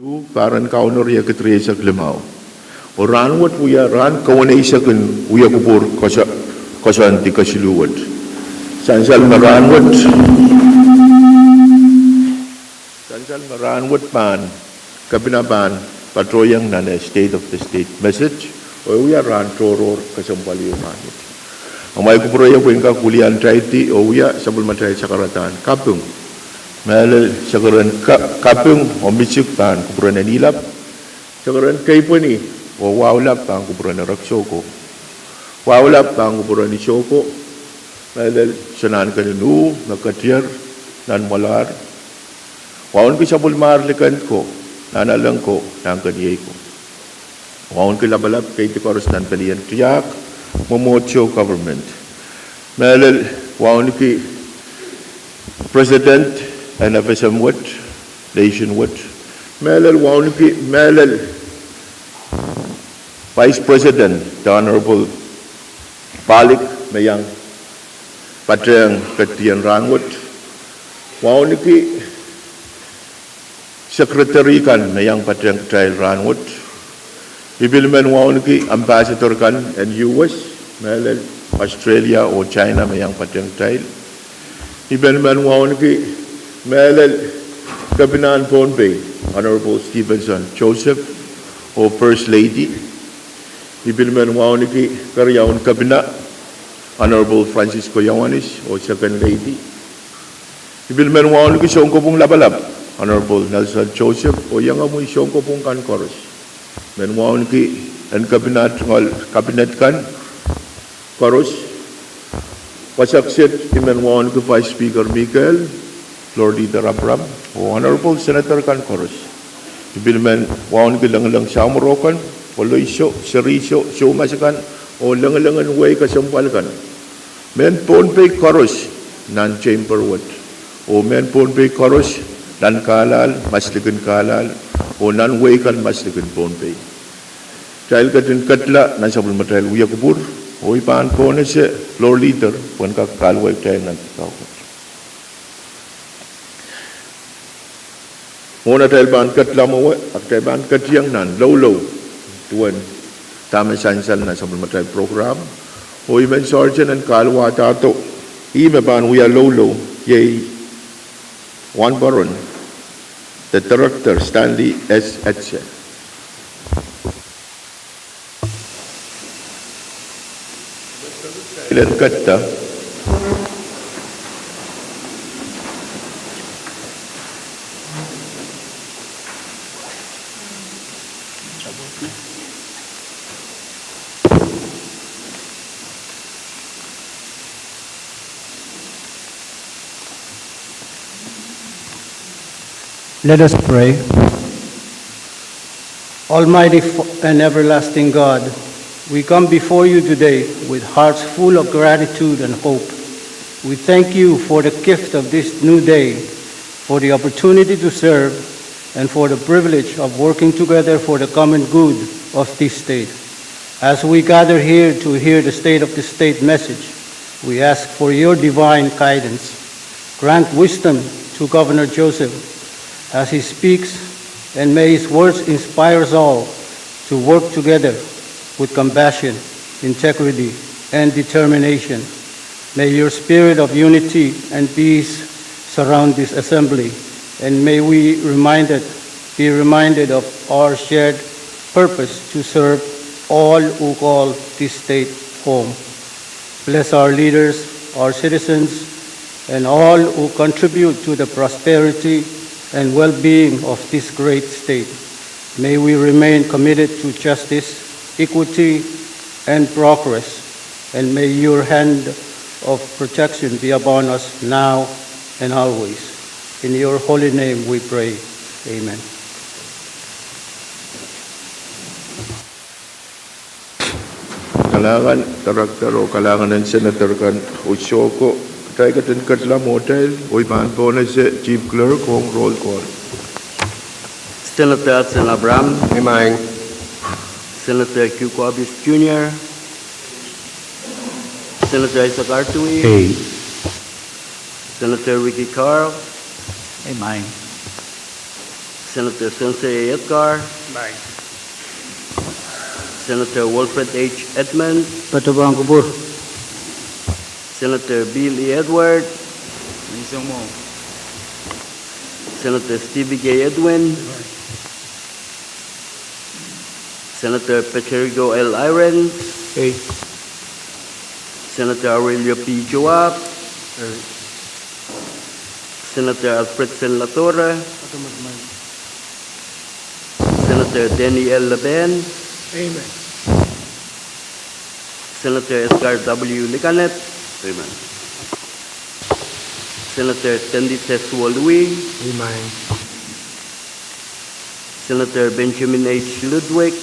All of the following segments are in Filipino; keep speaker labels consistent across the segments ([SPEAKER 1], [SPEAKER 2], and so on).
[SPEAKER 1] Paran kaunor ya ketresa glemau. Orang wat uya ran kawanisa kun uya kubur kosan tika siluwat. Sansal maran wat pan kabinaban patroyang nane state of the state message. Uya ran toror kasampali umanit. Amai kubur ya kuinka kulian traiti uya sabul matrai sakaratan Pwuhng. Malal sakaran Pwuhng omisik pan kuburan nilap sakaran kaipani o wawlap pan kuburan raksoko wawlap pan kuburan isoko malal sanan kaninu nakatiar nan malar waun ki sabul marlikan ko nanalang ko nang kaniyay ko waun ki labalap kay tikoros nan palian tiyak momocho government malal waun ki president and FSM what nation what Malal Waunki Malal Vice President the Honorable Pahrek Mayang Pahrek Katian Rangut Waunki Secretary kan Mayang Pahrek Katian Rangut Ibilman Waunki Ambassador kan and US Malal Australia or China Mayang Pahrek Katian Ibilman Waunki Malal Kabinan Pohnpei, Honorable Stevenson Joseph, or First Lady, Ibilman Wauniki Karyaun Kabina, Honorable Francisco Yawanis, or Second Lady, Ibilman Wauniki Songkopung Labalab, Honorable Nelson Joseph, or Yangamui Songkopung Kan Koros, Men Wauniki and Cabinet Kan Koros, Wasaksit, Iman Wauniki Vice Speaker Mikael, Lord Leader Abram, Honorable Senator Kankoros, Ibilman Waun Gilang Samorokan, Oloiso, Seriso, Sumasakan, o Langalangan Way Kasampalkan. Men Pohnpei Koros, Nan Chamber Wood, o Men Pohnpei Koros, Nan Kalal, Masligan Kalal, o Nan Waykan Masligan Pohnpei. Child Katin Katla, Nasabul Matrail Uyakubur, o Ipan Ponese, Lord Leader, Panka Kalway Tayan Nantikau. Mona tayo ban katlamawa at tayo ban katyang nan low tuwan tama sansal na sa matay program o imen sergeant and kalwa tato ime ban we are low yay one baron the director Stanley S. Etche ilan katta
[SPEAKER 2] Let us pray. Almighty and everlasting God, we come before you today with hearts full of gratitude and hope. We thank you for the gift of this new day, for the opportunity to serve, and for the privilege of working together for the common good of this state. As we gather here to hear the State of the State message, we ask for your divine guidance. Grant wisdom to Governor Joseph as he speaks, and may his words inspire us all to work together with compassion, integrity, and determination. May your spirit of unity and peace surround this assembly, and may we be reminded of our shared purpose to serve all who call this state home. Bless our leaders, our citizens, and all who contribute to the prosperity and well-being of this great state. May we remain committed to justice, equity, and progress, and may your hand of protection be upon us now and always. In your holy name we pray. Amen.
[SPEAKER 1] Kalangan director o kalangan ng senator kan Usyoko tayo katin katla motel o ipan po na si chief clerk kong roll call.
[SPEAKER 3] Senator Abram,
[SPEAKER 4] Imang,
[SPEAKER 3] Senator Q. Corbis Jr., Senator Isaac Artui,
[SPEAKER 4] hey.
[SPEAKER 3] Senator Ricky Carl,
[SPEAKER 2] Amen.
[SPEAKER 3] Senator Sensei Edgar, Senator Wilfred H. Edmund,
[SPEAKER 2] Patubang Kubur.
[SPEAKER 3] Senator Bill E. Edward, Senator Stevie J. Edwin, Senator Pecherigo L. Irons, Senator Aurelio P. Joab, Senator Alfred Sen. Latorre, Senator Denny L. Laben, Senator Edgar W. Licanet, Senator Tendi Tessuo Louis, Senator Benjamin H. Ludwig,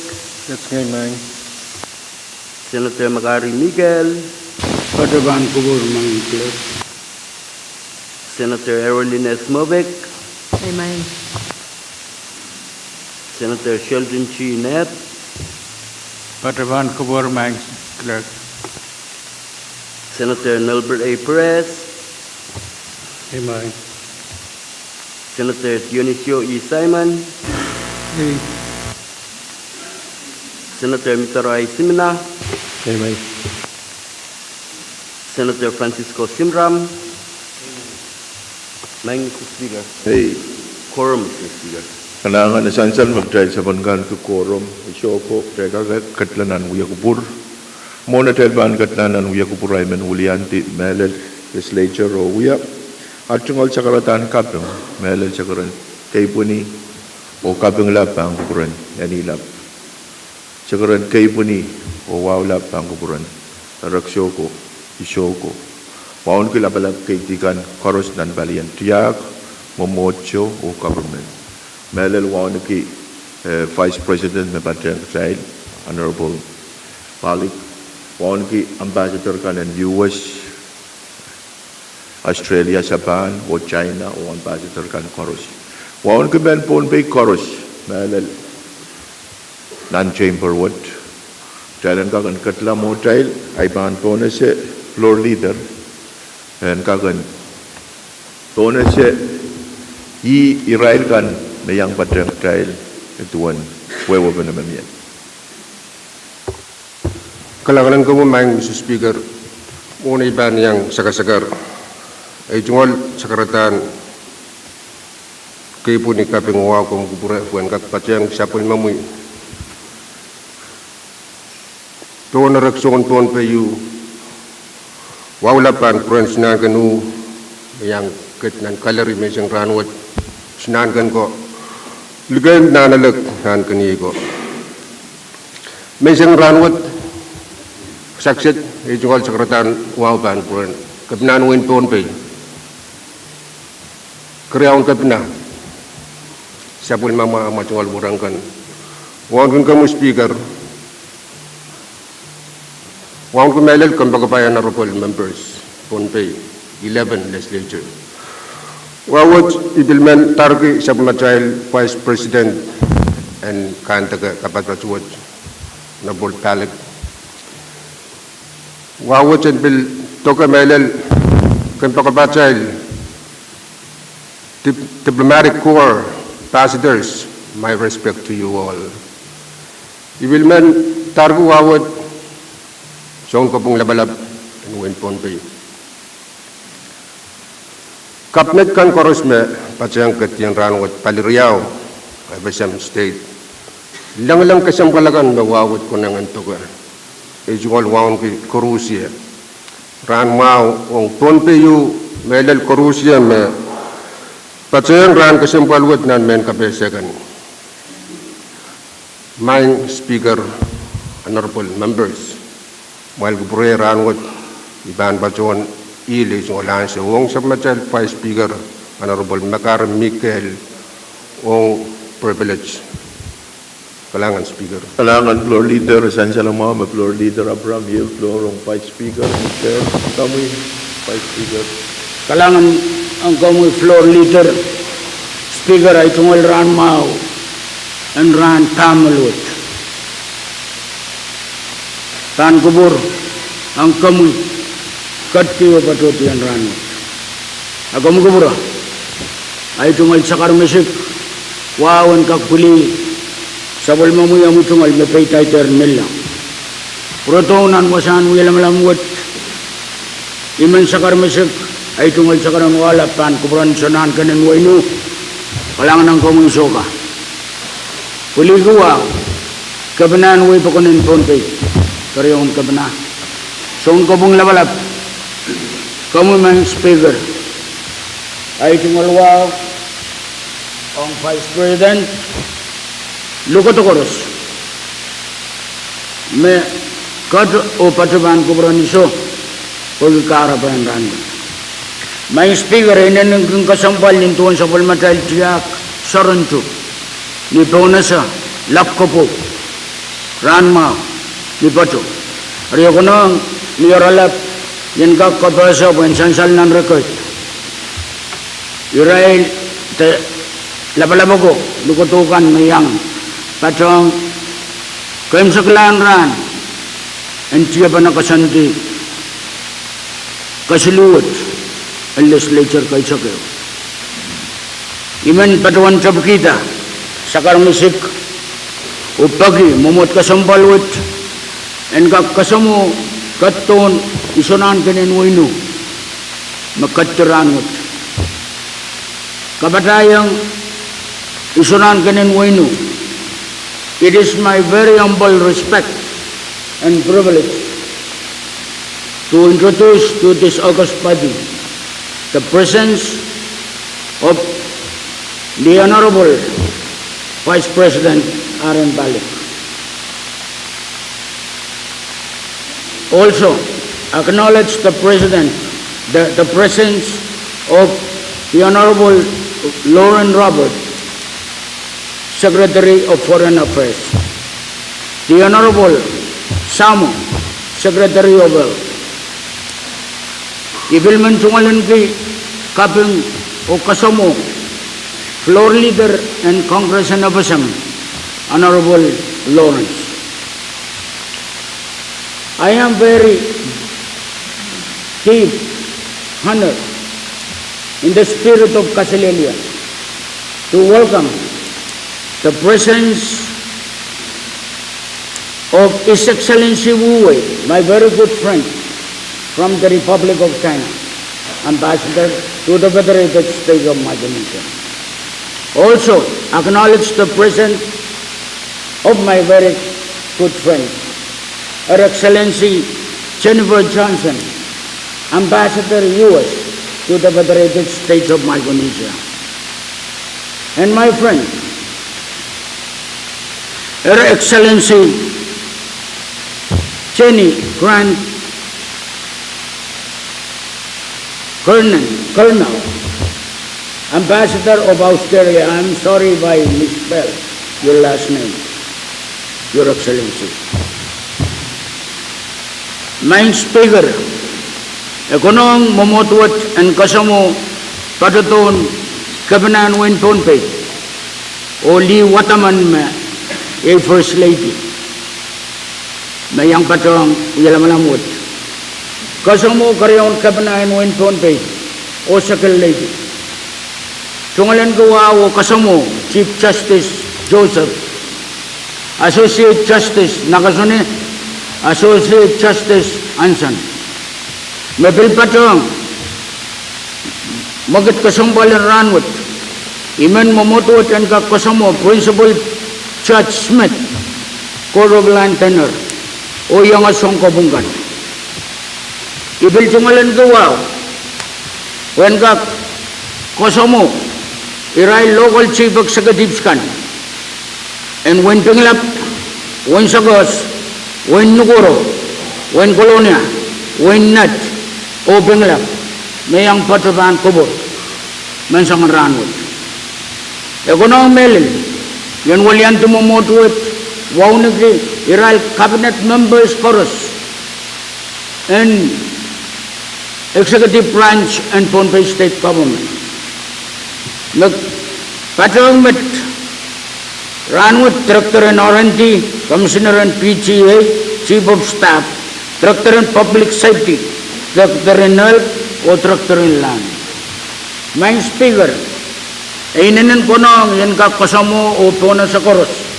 [SPEAKER 2] That's mine.
[SPEAKER 3] Senator Magari Miguel,
[SPEAKER 2] Patubang Kubur, Mang Clerk.
[SPEAKER 3] Senator Erwin S. Movic,
[SPEAKER 4] Amen.
[SPEAKER 3] Senator Sheldon Chi Net,
[SPEAKER 2] Patubang Kubur, Mang Clerk.
[SPEAKER 3] Senator Nelbert A. Perez,
[SPEAKER 2] Amen.
[SPEAKER 3] Senator Dionisio E. Simon, Senator Mitaray Simina, Senator Francisco Simram, Mr. Speaker,
[SPEAKER 1] Hey,
[SPEAKER 3] quorum, Mr. Speaker.
[SPEAKER 1] kailangan na sansan mag-try sa banggan ko quorum. Isyoko, teka katlanan uya kupur. Mona telban katlanan uya kupur ay men ulianti melel legislature o uya. At tungkol sa karatan kapeng, melel sa karan kay puni o kapeng lapang kupuran, yanilap. Sa karan kay puni o wow lapang kupuran. Raksoko, isyoko. Waon ko labalab kay tikan koros nan balian tiyak, momocho o government. Melel waon ki Vice President me Pahrek Honorable Pahrek, waon ki Ambassador kanan US, Australia, Japan o China o Ambassador kan koros. Waon ki ben Pohnpei koros, melel non-chamber wood. Jalan kagan katla mo trail ay ban pona se floor leader and kagan pona se Israel kan na yang Pahrek trail ituan huevo naman yan.
[SPEAKER 5] Kalanganan ko mo Mr. Speaker, muna iban yang sagar-sagar ay tungkol sa karatan kay po ni kapinguwa kong kupura buwan kakpatyang siya po ni mamuy. Tuon na raksyon Pohnpei wawlapan kuran sinagan u yang ket nan kalari may siyang ranwat sinagan ko ligay na nalag nan kaniya ko may siyang ranwat saksit ay tungkol sa karatan wawlapan kuran kapinanuin Pohnpei kriyaon kapina siya po mama matungkol burangkan wawang kamu speaker. Waong kumelel kung bagabayan honorable members, Pohnpei, 11 Legislature. Wawot ibilmen targi sa Matayal Vice President and KAPWARESOU na Pahrek. Wawot and bil toka melel kung bagabayan diplomatic corps, ambassadors, my respect to you all. Ibilmen targi wawot Siyong ko pong labalab ng Pohnpei. Kapnet kan korosme patsang katiyang ranwat paliriyaw FSM State. Lang kasam kalagan mawawat ko ng antoga. Ejungol waon ki Korusia. Ran mau ong Pohnpei melel Korusia me patsang ran kasam kalwat nan men kapesekan. My Speaker, honorable members, while Gupure Ranwood, Iban Bajon, Ilis, Olan, Wong Samatel, Vice Speaker, Honorable Makar Michael, Wong Privilege. Kalangan Speaker.
[SPEAKER 1] Kalangan floor leader, San Salomon, floor leader Abraham, Hill, floor ng Vice Speaker, Mr. Kamoy, Vice Speaker.
[SPEAKER 6] Kalangan ang kamoy floor leader, Speaker ay tungol Ran Mao, and Ran Tamalwit. Tan kubur ang kamu katiwa patoti ang rano. Agam kubura ay tunggal sakar mesik Wawan kakuli sabol mamuya mutungal me pay taiter milla. Protonan wasan wilam lamwat iman sakar mesek ay tungal sakaran wala pan kubran sanan kanan wainu kalangan ng komunsoka. Kuli gua kabanan way pakunin Pohnpei karyon kabana. Soon ko pong labalap kamu man speaker ay tungal wow ang Vice President Lukotokoros me kad o pataban kubran iso pagkakarapan rani. May speaker ay nanang kasampal nintuan sa palmatal tiyak saranto ni Paunasa lapkopo ranma ni pato. Ariyo ko nang niyaralap yan kakapasa kung sansal ng record. Irail te labalabo ko lukutukan mayang patong kaim saklaan ran ang tiya pa nakasanti kasiluwat ang legislature kay sakyo. Iman patuan sa kita sakar musik upagi mumut kasambalwat and kakasamo katon isunan kanin winu makatiranwat kabatayang isunan kanin winu. It is my very humble respect and privilege to introduce to this august body the presence of the Honorable Vice President Pahrek. Also, acknowledge the President, the presence of the Honorable Lauren Robert, Secretary of Foreign Affairs, the Honorable Samo, Secretary of Health. Ibilman tungalan kay kaping o kasamo, floor leader and Congress and FSM, Honorable Lawrence. I am very deep honored in the spirit of Kasalelia to welcome the presence of His Excellency Wu Wei, my very good friend from the Republic of China, Ambassador to the Federated States of Micronesia. Also acknowledge the presence of my very good friend, Her Excellency Jennifer Johnson, Ambassador U.S. to the Federated States of Micronesia. And my friend, Her Excellency Jenny Grant Colonel, Ambassador of Australia. I'm sorry if I misspell your last name, Your Excellency. Main Speaker, Ekonong Momotwat and Kasamo Pataton Kabanan Wen Pohnpei, Oli Wataman a First Lady, Mayang Patong Yalamalamut, Kasamo Karyon Kabanan Wen Pohnpei, O Second Lady, Tungalan Gawa o Kasamo, Chief Justice Joseph, Associate Justice Nakasone, Associate Justice Anson, Mepil Patong, Magat Kasambalan Ranwat, Iman Momotwat and Kasamo, Principal Judge Smith, Court of Land Tenor, O Yangasong Kabungan. Ibil Tungalan Gawa, when Kasamo, Irai Local Chief Executives Kan, and when Pinglap, when Sagos, when Nugoro, when Colonia, when Nat, O Pinglap, Mayang Patavan Kubur, Mensangan Ranwood. Ekonong Melil, Yan Walian Tumomotwit, Waunagri, Irai Cabinet Members Chorus, and Executive Branch and Pohnpei State Government. Patong met Ranwood, Director and R&D, Commissioner and PGA, Chief of Staff, Director in Public Safety, Director in Health, or Director in Land. Main Speaker, Inanin ko nang yan ka kasamo o puna sa koros.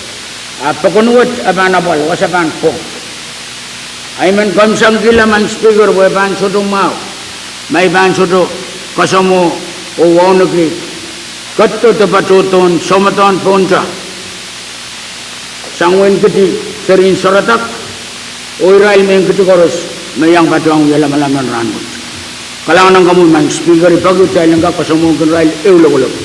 [SPEAKER 6] Pakunuwat abanabal, wasapan po. Ay man kamsang kilaman speaker, wapan sudo mau. May ban sudo kasamo o wawnagli. Katto tapatuton, somaton punta. Sangwen kiti, serin saratak. O irail may kiti koros, mayang patuang yalamalaman rangot. Kalangan ng kamu man speaker, ipagod sa ilang ka kasamo kong irail, eulog-ulog.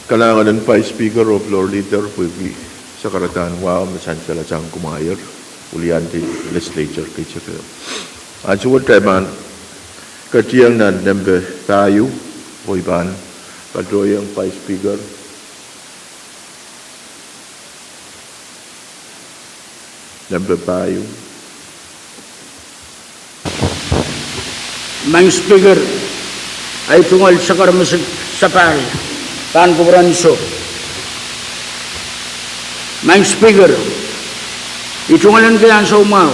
[SPEAKER 1] Kailangan ng Vice Speaker o Floor Leader Pwuhng sa karatan wa masan sa lasang kumayar ulian di Legislature kay Chakra. At suwad man katiyang na number tayo o iban kadroyang Vice Speaker number tayo.
[SPEAKER 6] Mang speaker ay tungkol sa karamisig sa pari. KAPWARESOU. Mang speaker, itungalan kaya ang saumaw.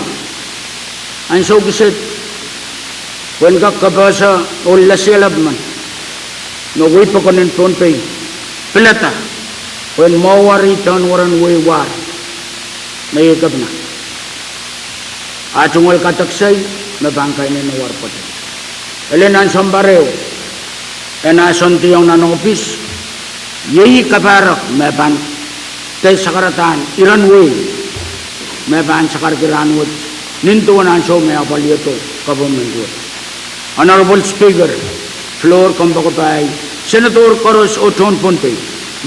[SPEAKER 6] Ang saugisit, when kakabasa o lasilab man, no way pa kanin Pohnpei, pilata, when mawari tanwaran way war, may ikab na. Atungal kataksay, mabangkay na nawar pa tayo. Elinan sambareo, enason tiyong nanong office, यही कपारक मैबान तय सकरतान इरन हुई मैबान सकर के रानवत निंतुवनांशो में अपलियो तो गवर्नमेंट हुआ Honorable Speaker floor Pohnpei Senator Koros Othon Pohnpei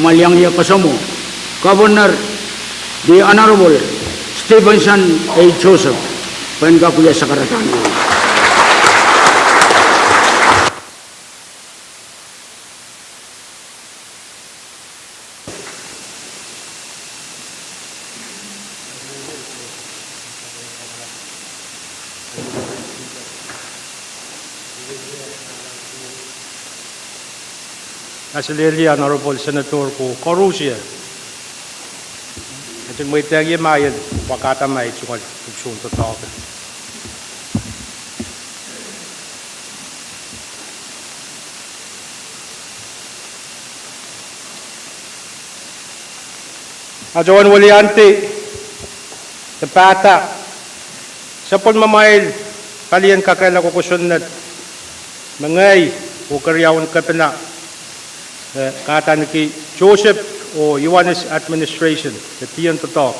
[SPEAKER 6] Malyang ya kasamo Governor the Honorable Stevenson A. Joseph penka kuya sakaratan
[SPEAKER 4] Nasilili Honorable Senator ko Korusia. At yung may tagi mayan, wakata may chungal to talk. Ajawan waliante, tapata, sa pulmamail, kalian kakaila ko kusunat, mangay, o karyawan kapina, kata ni Joseph o Ioannis administration the tiyan to talk.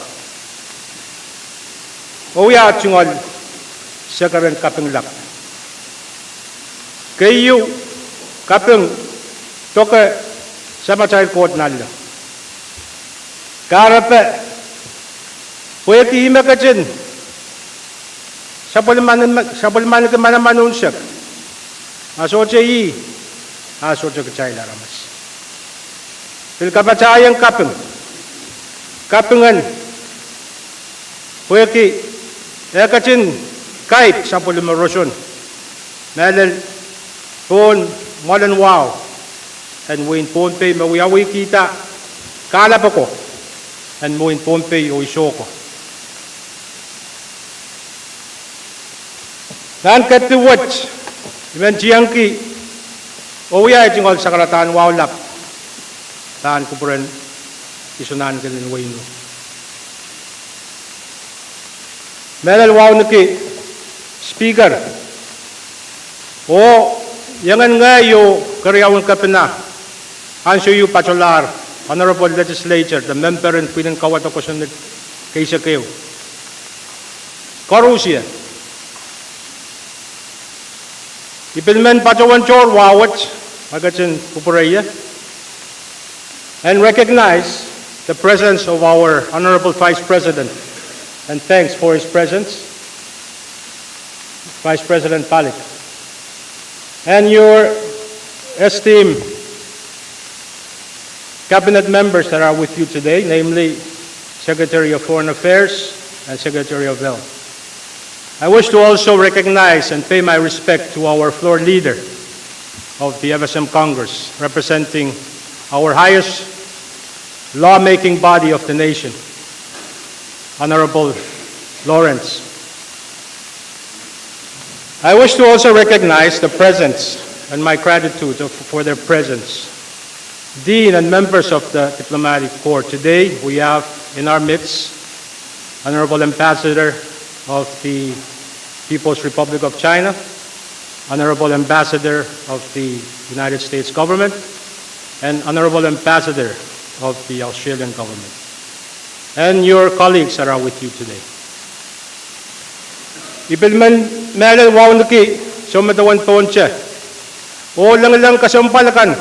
[SPEAKER 4] O ya chungol sa karan kapeng lak. Kayo kapeng toka sa machay court nalla. Karape pwede hima ka dyan sa pulman ka manamanunsak. Asosya yi asosya ka chay laramas. Pil kapacayang kapengan, pwede, ekacin kahit sa polymerosyon, melel, pon, molan wow, and win Pohnpei, mawiyawi kita, kalap ako, and win Pohnpei o isoko. Nan katiwat, iman jiyangki, o wiyay jingol sa karatan wow lap, taan ko po rin isunan ka din way no. Melal wow naki speaker o yangan nga yung karyawan kapina ansyo yung patular Honorable Legislature the member and pinangkawat ako sa kaysa kayo Korusia ipilmen patuwan chor wawat magasin kupuraya and recognize the presence of our Honorable Vice President, and thanks for his presence, Vice President Pahrek, and your esteemed cabinet members that are with you today, namely Secretary of Foreign Affairs and Secretary of Health. I wish to also recognize and pay my respect to our floor leader of the FSM Congress, representing our highest lawmaking body of the nation, Honorable Lawrence. I wish to also recognize the presence and my gratitude for their presence. Dean and members of the Diplomatic Corps, today we have in our midst Honorable Ambassador of the People's Republic of China, Honorable Ambassador of the United States government, and Honorable Ambassador of the Australian government. And your colleagues are with you today. Ipilman melal wawnaki sumatawan ponche o lang kasampalakan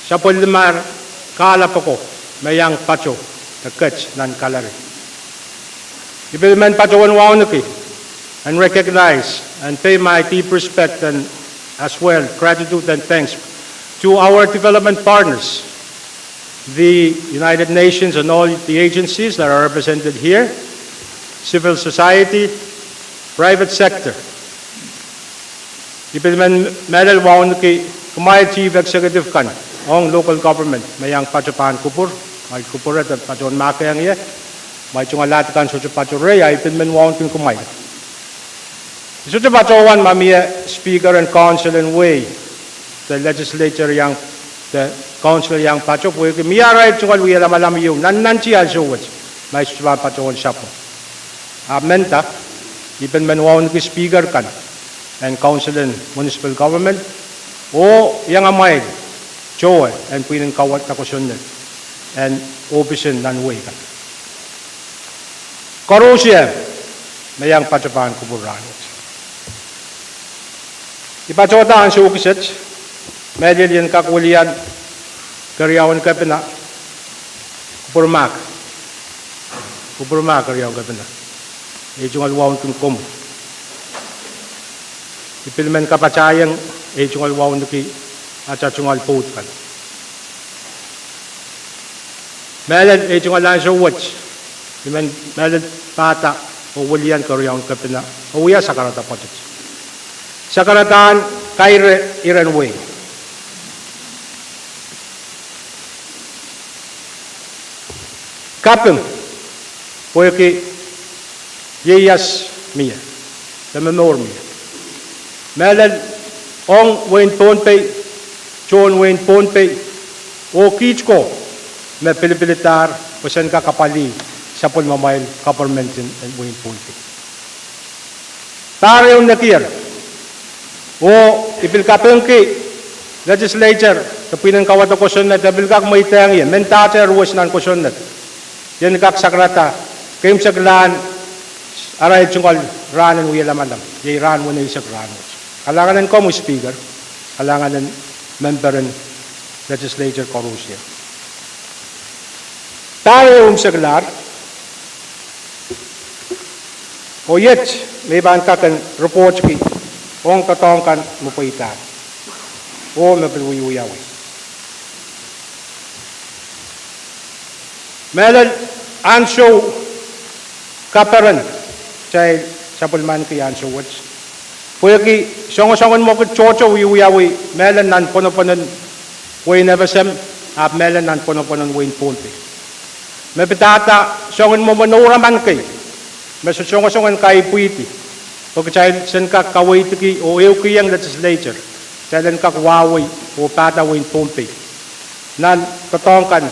[SPEAKER 4] sa pulmar kalapako mayang pacho takach nan kalari. Ipilman pachowan wawnaki and recognize and pay my deep respect and as well gratitude and thanks to our development partners, the United Nations and all the agencies that are represented here, civil society, private sector. Ipilman medal waun ki kumay chief executive kan ong local government mayang pachopan kupur may kupurat at pachon makayang ye may chungalat kan so pachore ay ipilman waun kin kumay. So pachowan mamiya speaker and council and way the legislature yang the council yang pacho po ki miyara chungal wi malam yu nan chi also wach may suba pachon shapo. Amenta Even man wawn ki speaker kan and council and municipal government o yang amay joy and Pwuhng kawat takusun and operation nan way kan. Korosya mayang pachapan kuburan. Ipachota ang sukisit medallion kakulian karyawan kapina kupurmak karyawan kapina. Ejungal wawn kin kom. Ipilmen kapachayang ejungal wawn ki achachungal pot kan. Melad ejungal lang so watch. Imen melad pata o wulian karyawan kapina. O uya sakarata pachit. Sakaratan kaire iran way. Kapeng poyaki Yeyas mia, the menor mia. Melad ong Wayne Pohnpei, John Wayne Pohnpei, o Kichko, na Pilipilitar, pasan kakapali sa pulmamail government and Wayne Pohnpei. Tara yung nakir, o ipilkapengki, legislature, sa Pwuhng kawat ko sunat, nabilkak may tayang yan, mentater was nan ko sunat. Yan kak sakrata, kaim saglaan, aray chungkal ranan wiya lamanam. Yay ran mo na isag ranos. Kalangan ng komo speaker, kalangan ng member ng legislature korusya. Tayo saglar, o yet, may ban ka kan report ki, ong katong kan mupaitan. O mapilwiyaway. Melal ansyo kaparan, Chay sapulman ki yan so what's Pwuhng songon mo ko chocho wiyawi melan nan ponoponon Wayne FSM at melan nan ponoponon Wayne Pohnpei. Mepitata songon mo manuraman kay meso songon kay puiti. Pagkachay sen ka kaway tiki o ew kiyang legislature telen ka wawi o pata Wayne Pohnpei. Nan katongkan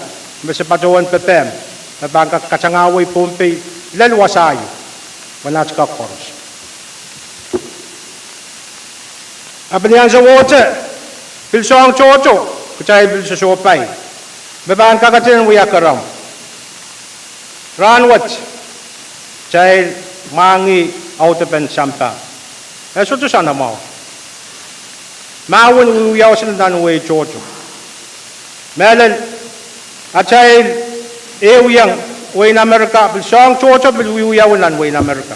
[SPEAKER 4] meso pajowan pepem nabangka kachangaway Pohnpei lalwasayo. Wanach ka koros. Abniyan sa water, pilso ang chocho, kuchay pilso sopay. Babaan kakatin wiya karam. Ranwat, chay mangi autopen sampa. Eso to sana mau. Mawon wiyaw sila dan way chocho. Melan, at chay ewiyang Wayne America, bilsong chocho bilwiyawan nan Wayne America.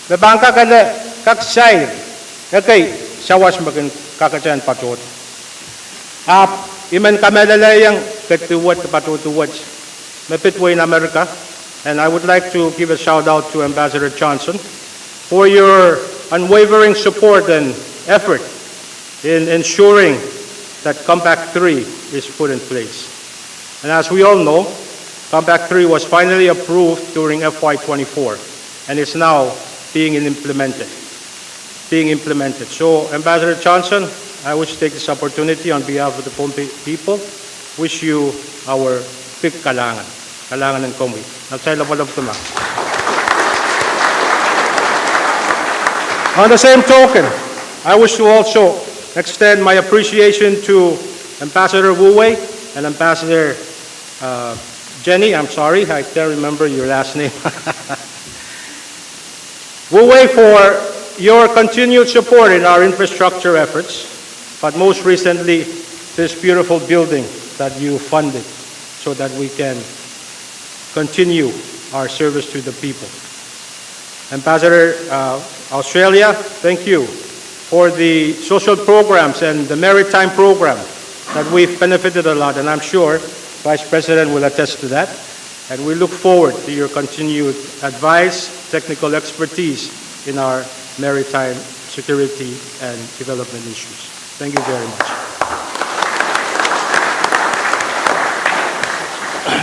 [SPEAKER 4] Bebangka kada kaksay, kay sawas magin kakachan patot. Iman kamelalayang katuwat patutuwat. Mapit Wayne America, and I would like to give a shout out to Ambassador Johnson for your unwavering support and effort in ensuring that Compact 3 is put in place. And as we all know, Compact 3 was finally approved during FY24 and is now being implemented. being implemented. So, Ambassador Johnson, I wish to take this opportunity on behalf of the Pohnpei people, wish you our big kalangan ng Pohnpei. On the same token, I wish to also extend my appreciation to Ambassador Pwuhng and Ambassador Jenny. I'm sorry, I can't remember your last name. Pwuhng, for your continued support in our infrastructure efforts, but most recently, this beautiful building that you funded so that we can continue our service to the people. Ambassador Australia, thank you for the social programs and the maritime program that we've benefited a lot, and I'm sure Vice President will attest to that. And we look forward to your continued advice, technical expertise in our maritime security and development issues. Thank you very much.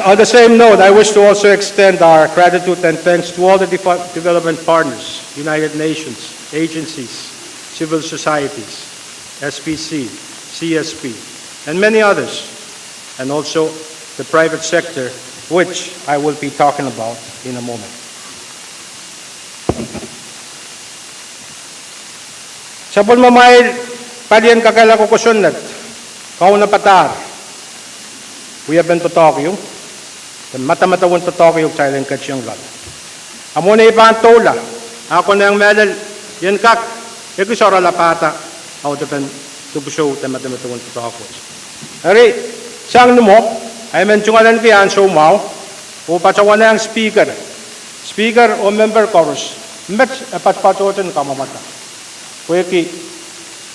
[SPEAKER 4] On the same note, I wish to also extend our gratitude and thanks to all the development partners, United Nations, agencies, civil societies, SPC, CSP, and many others, and also the private sector, which I will be talking about in a moment. Sabon mamail palian kakala ko kusunat, kau na patar. We have been to Tokyo, the mata-matawon to Tokyo, silent kachiyang gal. Amo na ibang tola, ako na ang medal, yan kak, ikusora lapata, ako depen tubusyo, the mata-matawon to Tokyo. Hari, sang mo, ay mensyongalan kiyan so mau, o pacawan na ang speaker o member chorus, met patpachotan kamamata. Kueki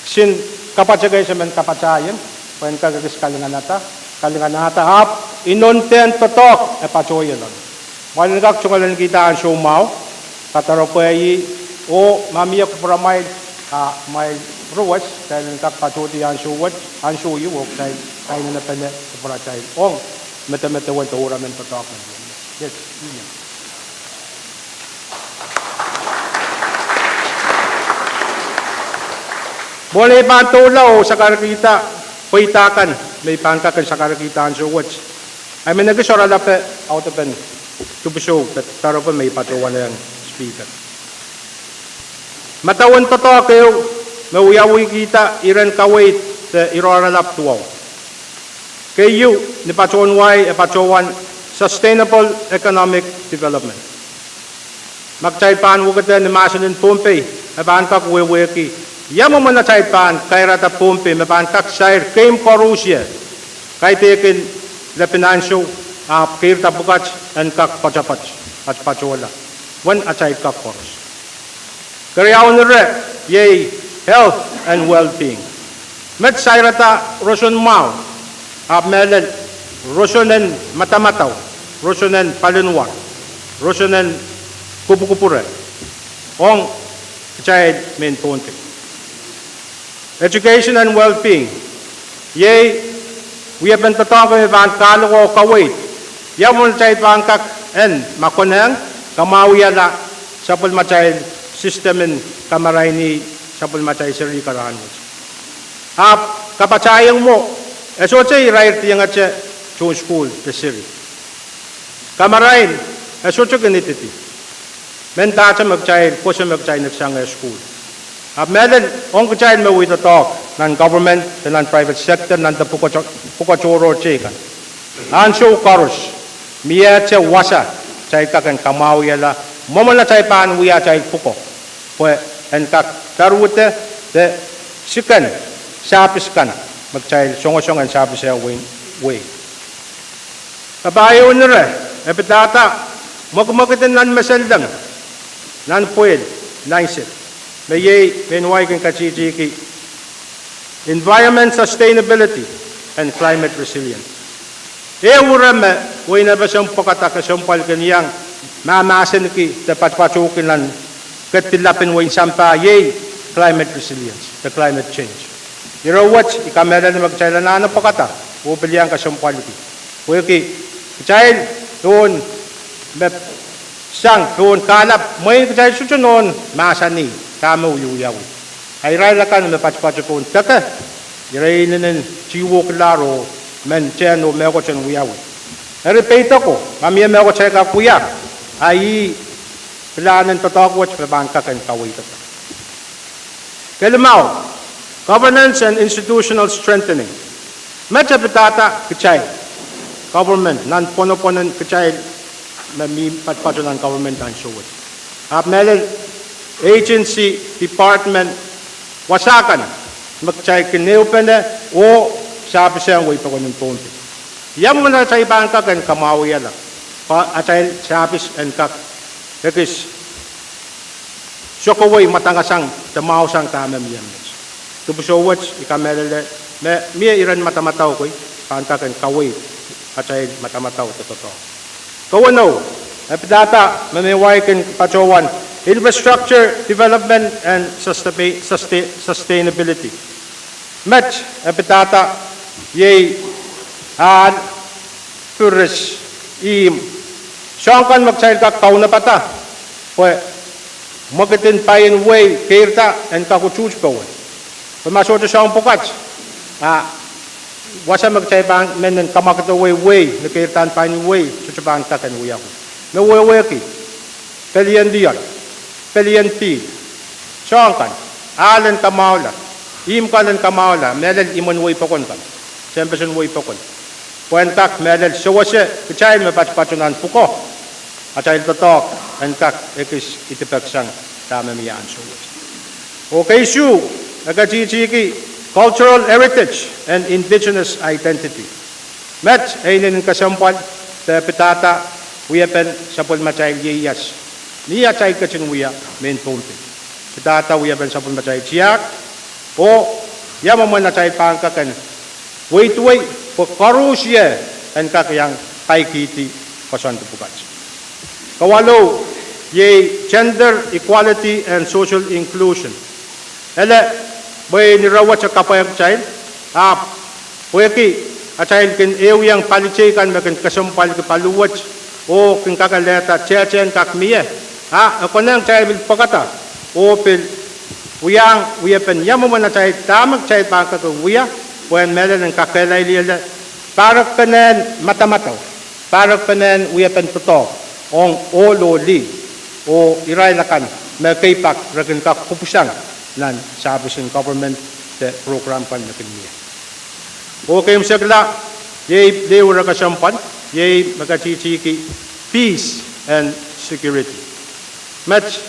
[SPEAKER 4] sin kapachagay sa men kapachayan, when kagagis kalinganata hap inonten totok pachoyan lang. Walin chungalan kita ang so mau, kataropay o mamiyak para may ruwas dahil kakpachoti ang suwat ang suyu o kay na pala para chay ong meta-wan to uramen totok. Yes, yeah. Boleh pantulaw sa karakita, puitakan, may pangkakan sa karakitaan sa watch. I mean, nag-isora lape, out of an tubusyo, taro pa may patuwan na yung speaker. Matawan to kayo, mauyawi kita, iran kawait, irora lap tuwaw. Kayo, ni patuwan way, patuwan, sustainable economic development. Magchay paan wugatan ni Masanin Pohnpei, abaan ka kuweweki, Yamo man na chaipan kay rata Pohnpei mapan kak shair came Corussia kay tekin the financial kirta bukach and kak pachapach at pachola when a chai kak Corus. Karyaon re yay health and well-being. Met sairata roson mau melen rosonen matamataw rosonen palunwa rosonen kupukupure ong chai men Pohnpei. Education and well-being. Yay, we have been talking about Kalawo Kawait. Yamun chay pangkak and makonang kamawiyala sa pulmachay system in kamaray ni sa pulmachay siri karahan. Kapachayang mo, eso chay right yang at chun school the siri. Kamarain, eso chay ganititi. Mentacha magchay, puso magchay nagsang school. Meron, ang kachayin mo ito talk ng government, ng private sector, ng pukachoro chikan. Ang show karus, miya cha wasa, chay kakan kamawiyala, momala chay paan wiya chay puko. Pwe, en kak karwute, de sikan, sapis kan, magchay songosong ang sapis ya way. Kabayo nire, epitata, magmagitin nan masaldang, nan puwed, naisit. Mayay menway kang kachijiki environment sustainability and climate resilience. Urame way na ba siyang pakataka siyang palkanyang mamasin ki dapat pachukin lang katilapin way sampa yay climate resilience, the climate change. You know what? Ikamera na magchayla na pakata ubilyan ka siyang palki. Kuya child doon siyang doon kalap may kachay susunon masani. Kamo yuyaw. Ay rai lakan me patpacho pon taka. Irai nenen jiwo klaro men cheno me ko chen wiawi. Repeat ko, mamia me ko cheka kuya. Ai planen totok watch pe banka kan kawai to. Kelemao, governance and institutional strengthening. Mecha petata kecai. Government nan pono-ponon kecai na mi patpacho nan government dan showat. Ap mele agency department wasakan magchay kineo pende o sabi siya way pa ko ng Pohnpei. Yan mo na chay bangka kan kamawi ala. Pa atay sabis and kak. Ekis sokoway matangasang tamaw sang tamam yan. Tubusowats ikamelele me mia iran matamataw koy bangka kan kaway atay matamataw totoo. Kawano epidata mamiway kan pachowan infrastructure development and sustainability. Match epitata ye an puris im sangkan magsail ka kauna pata pwe magatin payin way kirta and kakuchuch ko pamaso to sang pukat wasa magsail bang menen kamakto way na kirtan payin way chuchaban ka kan uyak me way ki pelian diyan pelian pi sangkan alen kamaula im kalan kamaula melel imon way pakon kan sempeson way pakon puentak melel sewase kecai me patpacunan puko acail totok enkak ekis itipeksang tama miyan sewase okay su agajiji cultural heritage and indigenous identity met ainin kasampal te petata uyapen sapol macail yeyas niya cai kacin uya men Pohnpei petata uyapen sapol macail ciak o yamaman na chay pangkakan wait po karusya and kakayang paikiti pasan to pukat. Kawalo ye gender equality and social inclusion. Ele boy nirawat sa kapayag child pweki a child kin ewyang palichay kan makin kasampal ke paluwat o kin kakaleta chechen kakmiye ako nang child pakata o pil uyang uyapen yamuman na chay tamag chay pangka ko uya when meron ng kakelay liya parak penen matamataw parak penen uyapen tuto ong ololi o iray lakan may kaypak ragin ka kupusang nan sabi ng government the program kan na kiniya okay msagla ye dewa kasampan ye magachichiki peace and security match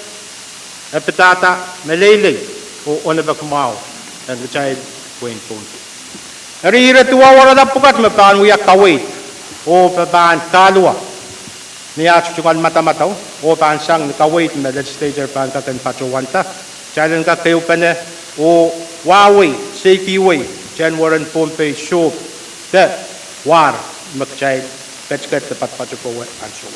[SPEAKER 4] epitata melele o onabak mau and the child Pwuhng Pohnpei. Arira tuwa wala na pukat mapan uyak kawait o papan kalwa niya chuchukan matamataw o pan sang kawait na legislature pan kakan pachuwanta challenge ka kayo pa na o waway sekiway chen waran Pohnpei show that war magchild kachkat tapat pachukawa ang show.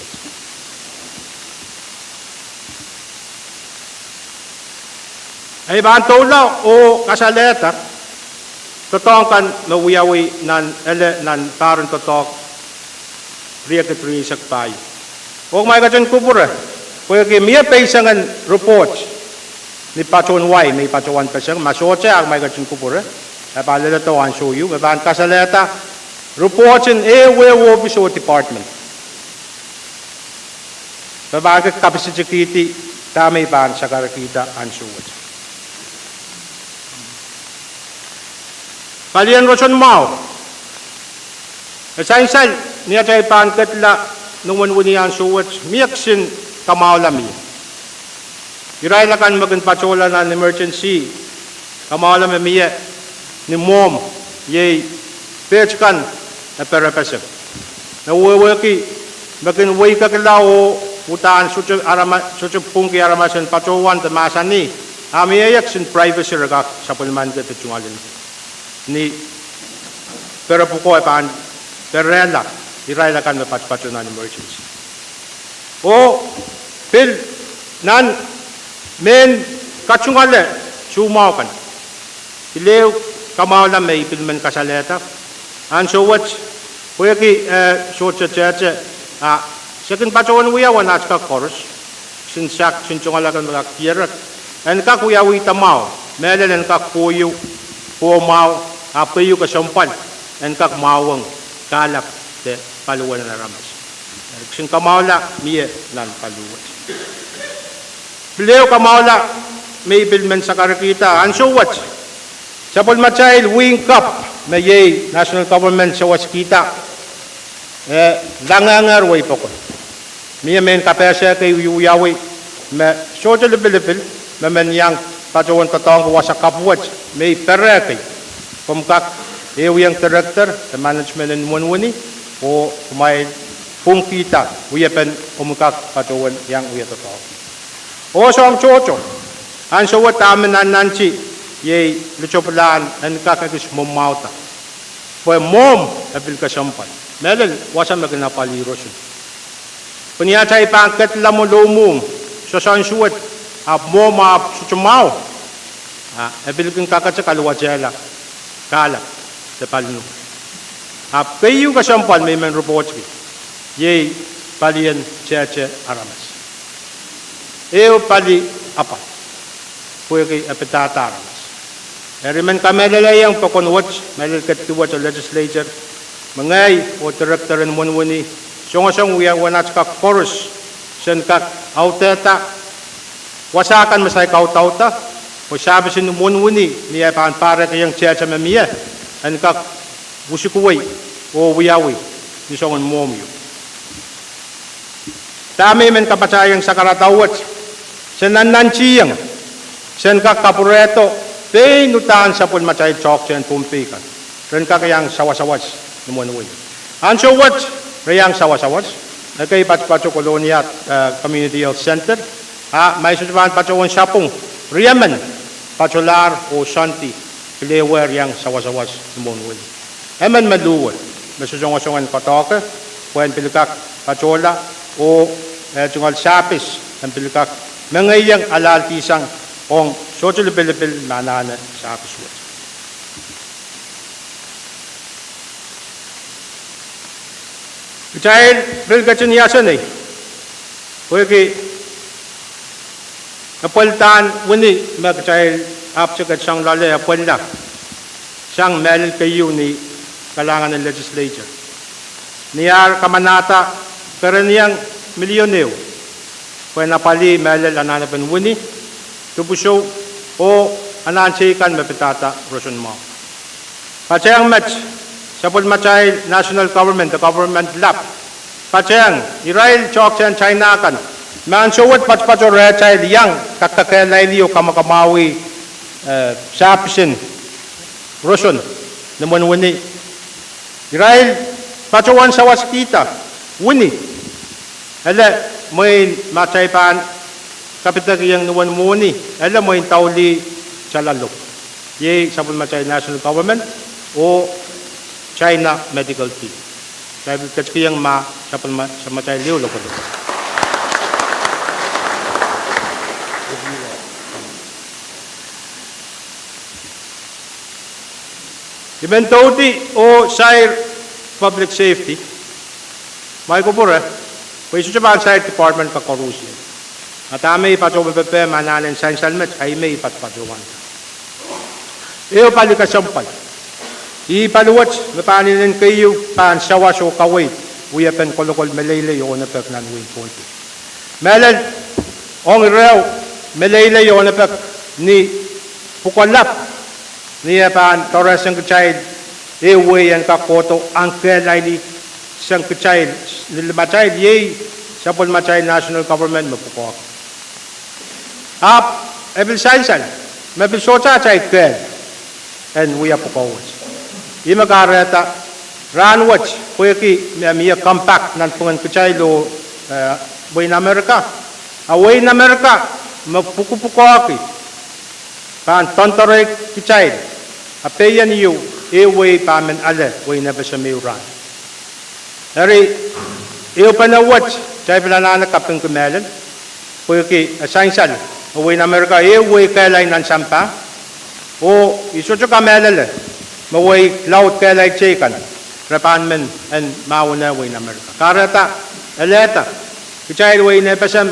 [SPEAKER 4] Ay bantaw la o kasaleta totong kan mawiyawi nan ele nan parent totok riyak tri sakpay o may kajon kupura pwede miya paisangan report ni pachon wai may pachuan pasang masoche ang may kajon kupura ay palala to an show you ban kasaleta reports in we office department babaga capacity tamay ban sa karakita an show. Kalian roson mau. Esansal niya chay pangkat la nungun wuniyan suwat miyaksin kamao lami. Iray lakan magan pachola na emergency kamao lami miya ni mom ye pechkan na perapasap. Na uweki magan way kakalao utaan sucho pungki aramasan pachowan tamasani amiyak sin privacy ragak sa pulman ka tutungalin. Ni pero puko pan perela iray la kan patpacho na emergency o pil nan men kachungale sumaw kan ilew kamao na may pilmen kasaleta an so what pweki so chacha second pachowan uya wan at ka chorus sin chungala kan magakierat and kakuya wi tamao melel en kak Pwuhng, mau apayu ka sampal en kak mawang kalap te paluan na ramas. Sing kamawla miye nan paluan. Bileo kamawla may bilmen sa karakita. And so what? Sa pulmatsail, wing cup, may yay, national government sa waskita. Langangar way po ko. Miya men kapesya kay uyaway. Social level, may yang patuwan tatong ko sa kapwat. May Pahrek. Kumkak, yung director, the management in Munwuni, o may Pwuhng kita, uyapen kumkak patuwan yang uyatotong. O so ang chocho. Ang so what amin na nanchi, ye luchopalaan, ang kakagis mumauta. Pwede mom, apil ka sampal. Melel, wasam na kinapaliros yun. Punyatay pangkat lamulumum, so saan suwat, ap mom ap suchumaw. Apil kang kakat sa kalwajela, kalap, sa palino. Ap kayo ka sampal, may man rupotski. Ye palian cheche aramas. Eo pali apa. Pwede apetata aramas. Eriman kamelayang pakonwatch, malilkat kiwat sa legislature. Mangay o director en Munwuni. Song uya wanat ka chorus. Sen kak auteta. Wasakan masay kautauta. O sabi sin Munwuni niya paan Pahrek yung cheche mamiya. En kak usikuway o wiyawi. Nisongan momiyo. Dami men kapacayang sa karatawat, sa nananchiyang, sa kakapureto, pinutaan sa pulmatay chok sa Pohnpei ka. Ren kakayang sawasawas, numunuwi. And so what? Rayang sawasawas, nakay patpacho kolonia community health center, may susubahan pachowan sapong, riyaman, pacholar o shanti, kilewer yang sawasawas, numunuwi. Eman maluwa, masusong-usongan patoka, puwen pilikak pachola, o tungal sapis ang pilikak mangayang alaltisang ong social bilbil manana sapis wat. Dahil bilgatun yasan eh, pwede napalitan wani magdahil apsagat siyang lalay apalak siyang melil kayo ni kalangan ng legislature. Niyar kamanata pero niyang milyoneo, kung napali melel ananapan wuni, tubusyo o anansikan mapitata rosun mo. Patsayang match, sa pulmatay national government, the government lap. Patsayang, Israel chok siyan China kan, mansuwat patpato rechay liyang kakakailay liyo kamakamawi sapisin rosun naman wuni. Israel pacuan sa waskita, wuni. Ala, may mataypan kapitak yang nuwan muni. Ala, may tauli sa lalok. Ye, sa pulmatay national government o China medical team. Kaya katskiyang sa pulmatay liyo loko doon. Ibentauti o SIRE public safety, may kupura, pwede susabahan sa department ka korusya. At may ipatuwa pepe mananin sa insalmet, ay may ipatpatuwan. Iyo pali ka sampal. Ipaluwat, mapaninin kayo, paan sawas o kaway, uyapen kolokol malaylay o napek nan wing point. Melal, ong rew, malaylay o napek ni pukolap, niya paan Torres ang kachayid, iway ang kakoto, ang kelay ni siyang kachayid, nilimatayid, yay, sa pulmatayid national government, mapukok. Ebil sainsan, mabil sota chayid kel, and we are pukawats. Imagareta, ranwats, pweki, miya compact, nan pungan kachayid o way na Amerika. Away na Amerika, mapukupukoki, paan tontorek kachayid, apeyan iyo, iway pamen ale, way na basa may uran. Dari, iyo panawat, chay pinananak kapeng kumelan, pweki, sainsan, away na Amerika, iway kailay nan sampa, o isucho kamelale, maway laut kailay chikan, repan men, and mauna way na Amerika. Karata, eleta, kichay way na basam,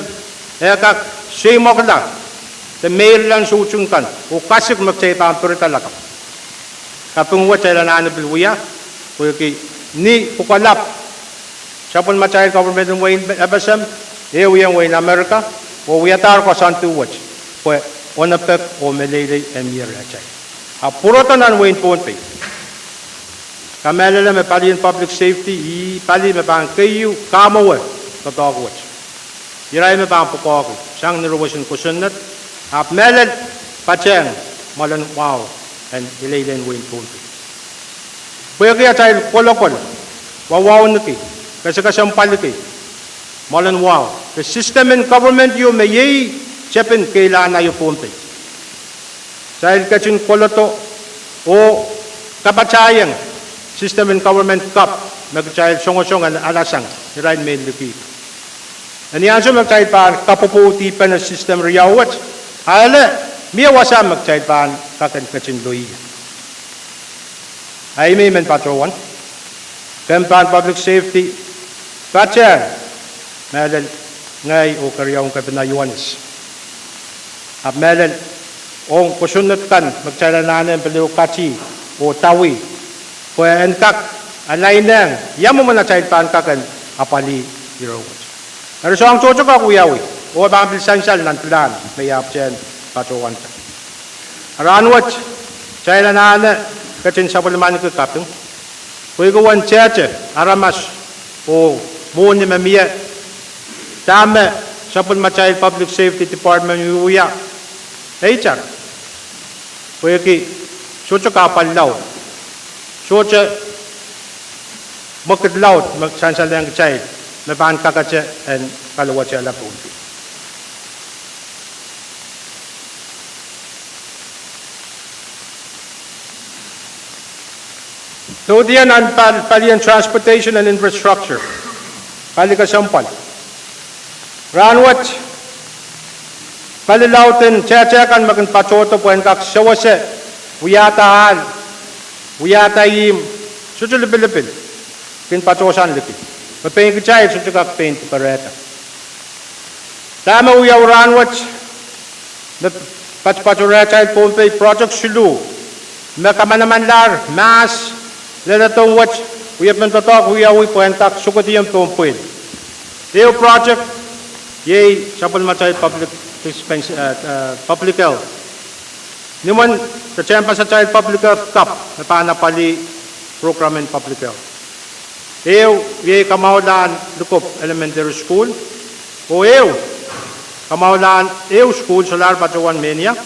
[SPEAKER 4] ekak, simok la, the Maryland suchungkan, o kasik magchay pampuri talaka. Kapung wa chay lanaan bilwaya, Pwuhng ni pukalap, sapon machay government ng way FSM, yung way in America, o wiyatar ko santu watch, pwe onapek o melele emir chay. Purotan ang way in Pohnpei. Kamelala me pali in public safety, pali me pang kayu kamawe, katog watch. Iray me pang pukok, sang niruwasin kusunat, melal pacheng, malan wow, and dilelen way in Pohnpei. Pwuhng kaya chay kolokol, wawaw na ki, kasi kasampal ki, malan wow. The system in government you may yay, chepin kailangan na yung Pohnpei. Dahil kachin koloto, o kapachayang, system in government cup, magchayal songosong alasang, irain may lupi. Aniyan siya magchayal pa, kapuputi pa na system riyawat, hala, miyawasa magchayal pa, kachin loy. Ay may men patrowan, Kempan public safety, Pacher, Melel, ngay o karyawang kapinayuanis. At Melel, o kusunat kan, magtsala nanin paliw kachi, o tawi, kaya enkak, alay nang, yamu mo na chayad paan kakan, apali, irawat. Pero so ang chocho ka kuyawi, o bang bilsansal ng plan, may apchen, patrowan ka. Aranwat, chayad nanin, kachin sa palaman ko kapung, Pwuhng cheche, aramas, o muni mamiya, tama, sa Pohnpei Public Safety Department yuya, char, Pwuhng sucho kapalaw, sucho makadlaw, magsansalang chay, maban kakache, and kalawatsa lapun. So diyan ang palian transportation and infrastructure. Pali kasampal. Ranwat. Palilautin, chechekan makin pachoto po ang kaksawase. Uyatahan. Uyatayim. Sucho lipil-lipil. Kin pachosan lipil. Mapingin kichay, sucho kakpain pareta. Tama uyaw ranwat. Pachpachoreta Pohnpei project sulu. Makamanamanlar, mas. Lelatong watch, we have been to talk, we are puentak, sukutiyang Pohnpei. Yung project, yay, sa Pohnpei public health. Niman, sa champion sa child public health cup, na panapali program in public health. Yung, yay, kamaulaan, lukop, elementary school. O yung, kamaulaan, yung school, solar patawan menia.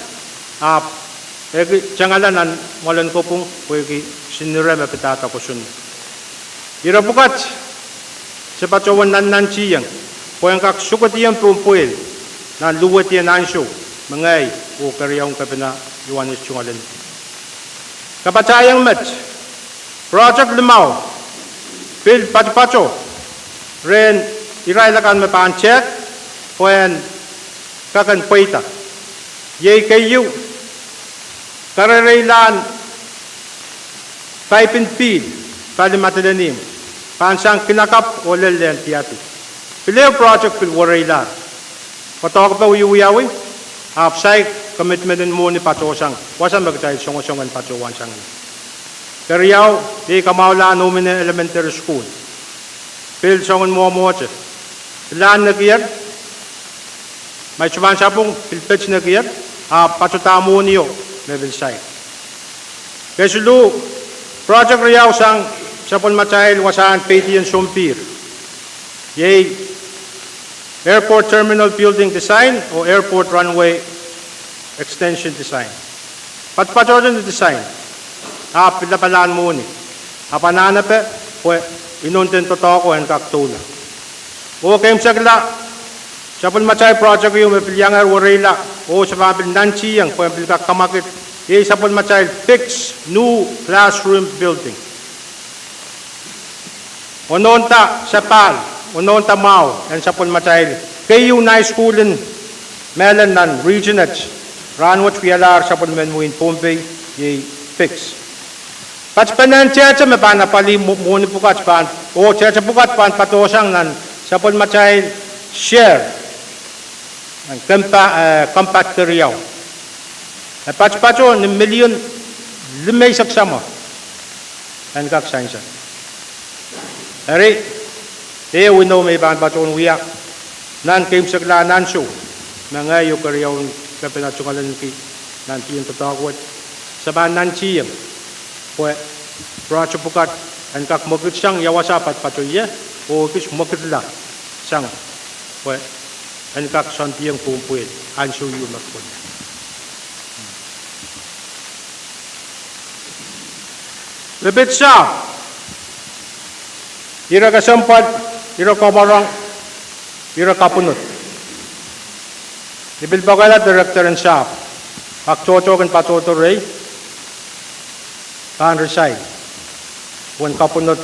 [SPEAKER 4] Jangalan ang malan ko pong Pwuhng sinire mapitata ko sun. Ira bukat sa patawan nan chiyang Pwuhng kak sukat iyang Pohnpei na luwat yan ansyo mangay o karyawang kapina iwanis chungalan. Kapatayang mat project limaw pil pacho ren irailakan mapanchek Pwuhng kakan paita yay kayo kararailan, pipe and feed, palimatalanim, pansang kinakap o lelen tiyati. Pileo project pilwarailan. Patoko pa uyuyawi, hapsay commitment mo ni patosang, wasan magtay songosongan patowan sang. Kariyaw, di kamaulaan namin ng elementary school. Pil songon mo moche. Pilaan na kiyat, may suman sapong pilpets na kiyat, patutamo niyo. Level site. Kaya sulu, project riyaw sang sa Pohnpei wasan peti and sumpir. Yay, airport terminal building design o airport runway extension design. Patpatodan na design. Pilapalaan mo ni. Apananape, inuntin totoo ko ang kaktula. O kayong sagla, sa Pohnpei project yung mapilyangar warila o sa pamil nanchiyang kung mapil kamakit sa Pohnpei fixed new classroom building. Ononta sa PAL, ononta Mao, and sa Pohnpei kayo na schoolin melan nan regionat ranwat wialar sa Pohnpei fix. Patspanan checha mapanapali muni pukat pan o checha pukat pan patosang nan sa Pohnpei share ang compact riyaw. Pacho ni million limay saksama. Ang kak sainsa. Ari, we know may ban pacho wiya. Nan kim sagla nan show. Nangayo kariyaw kapinatsungalan ki nan tiyan tatawat. Saban nan chiyam. Pwe pracho pukat ang kak mokit siyang yawasapat pacho iya. O kis mokit la siyang. Pwe ang kak santiyang Pohnpei an show yu makpon. Lebih siya. Ira kasampat, ira kamarang, ira kapunot. Ibil bagala director and shop. Akchocho kan patoto ray. Kan resign. Wan kapunot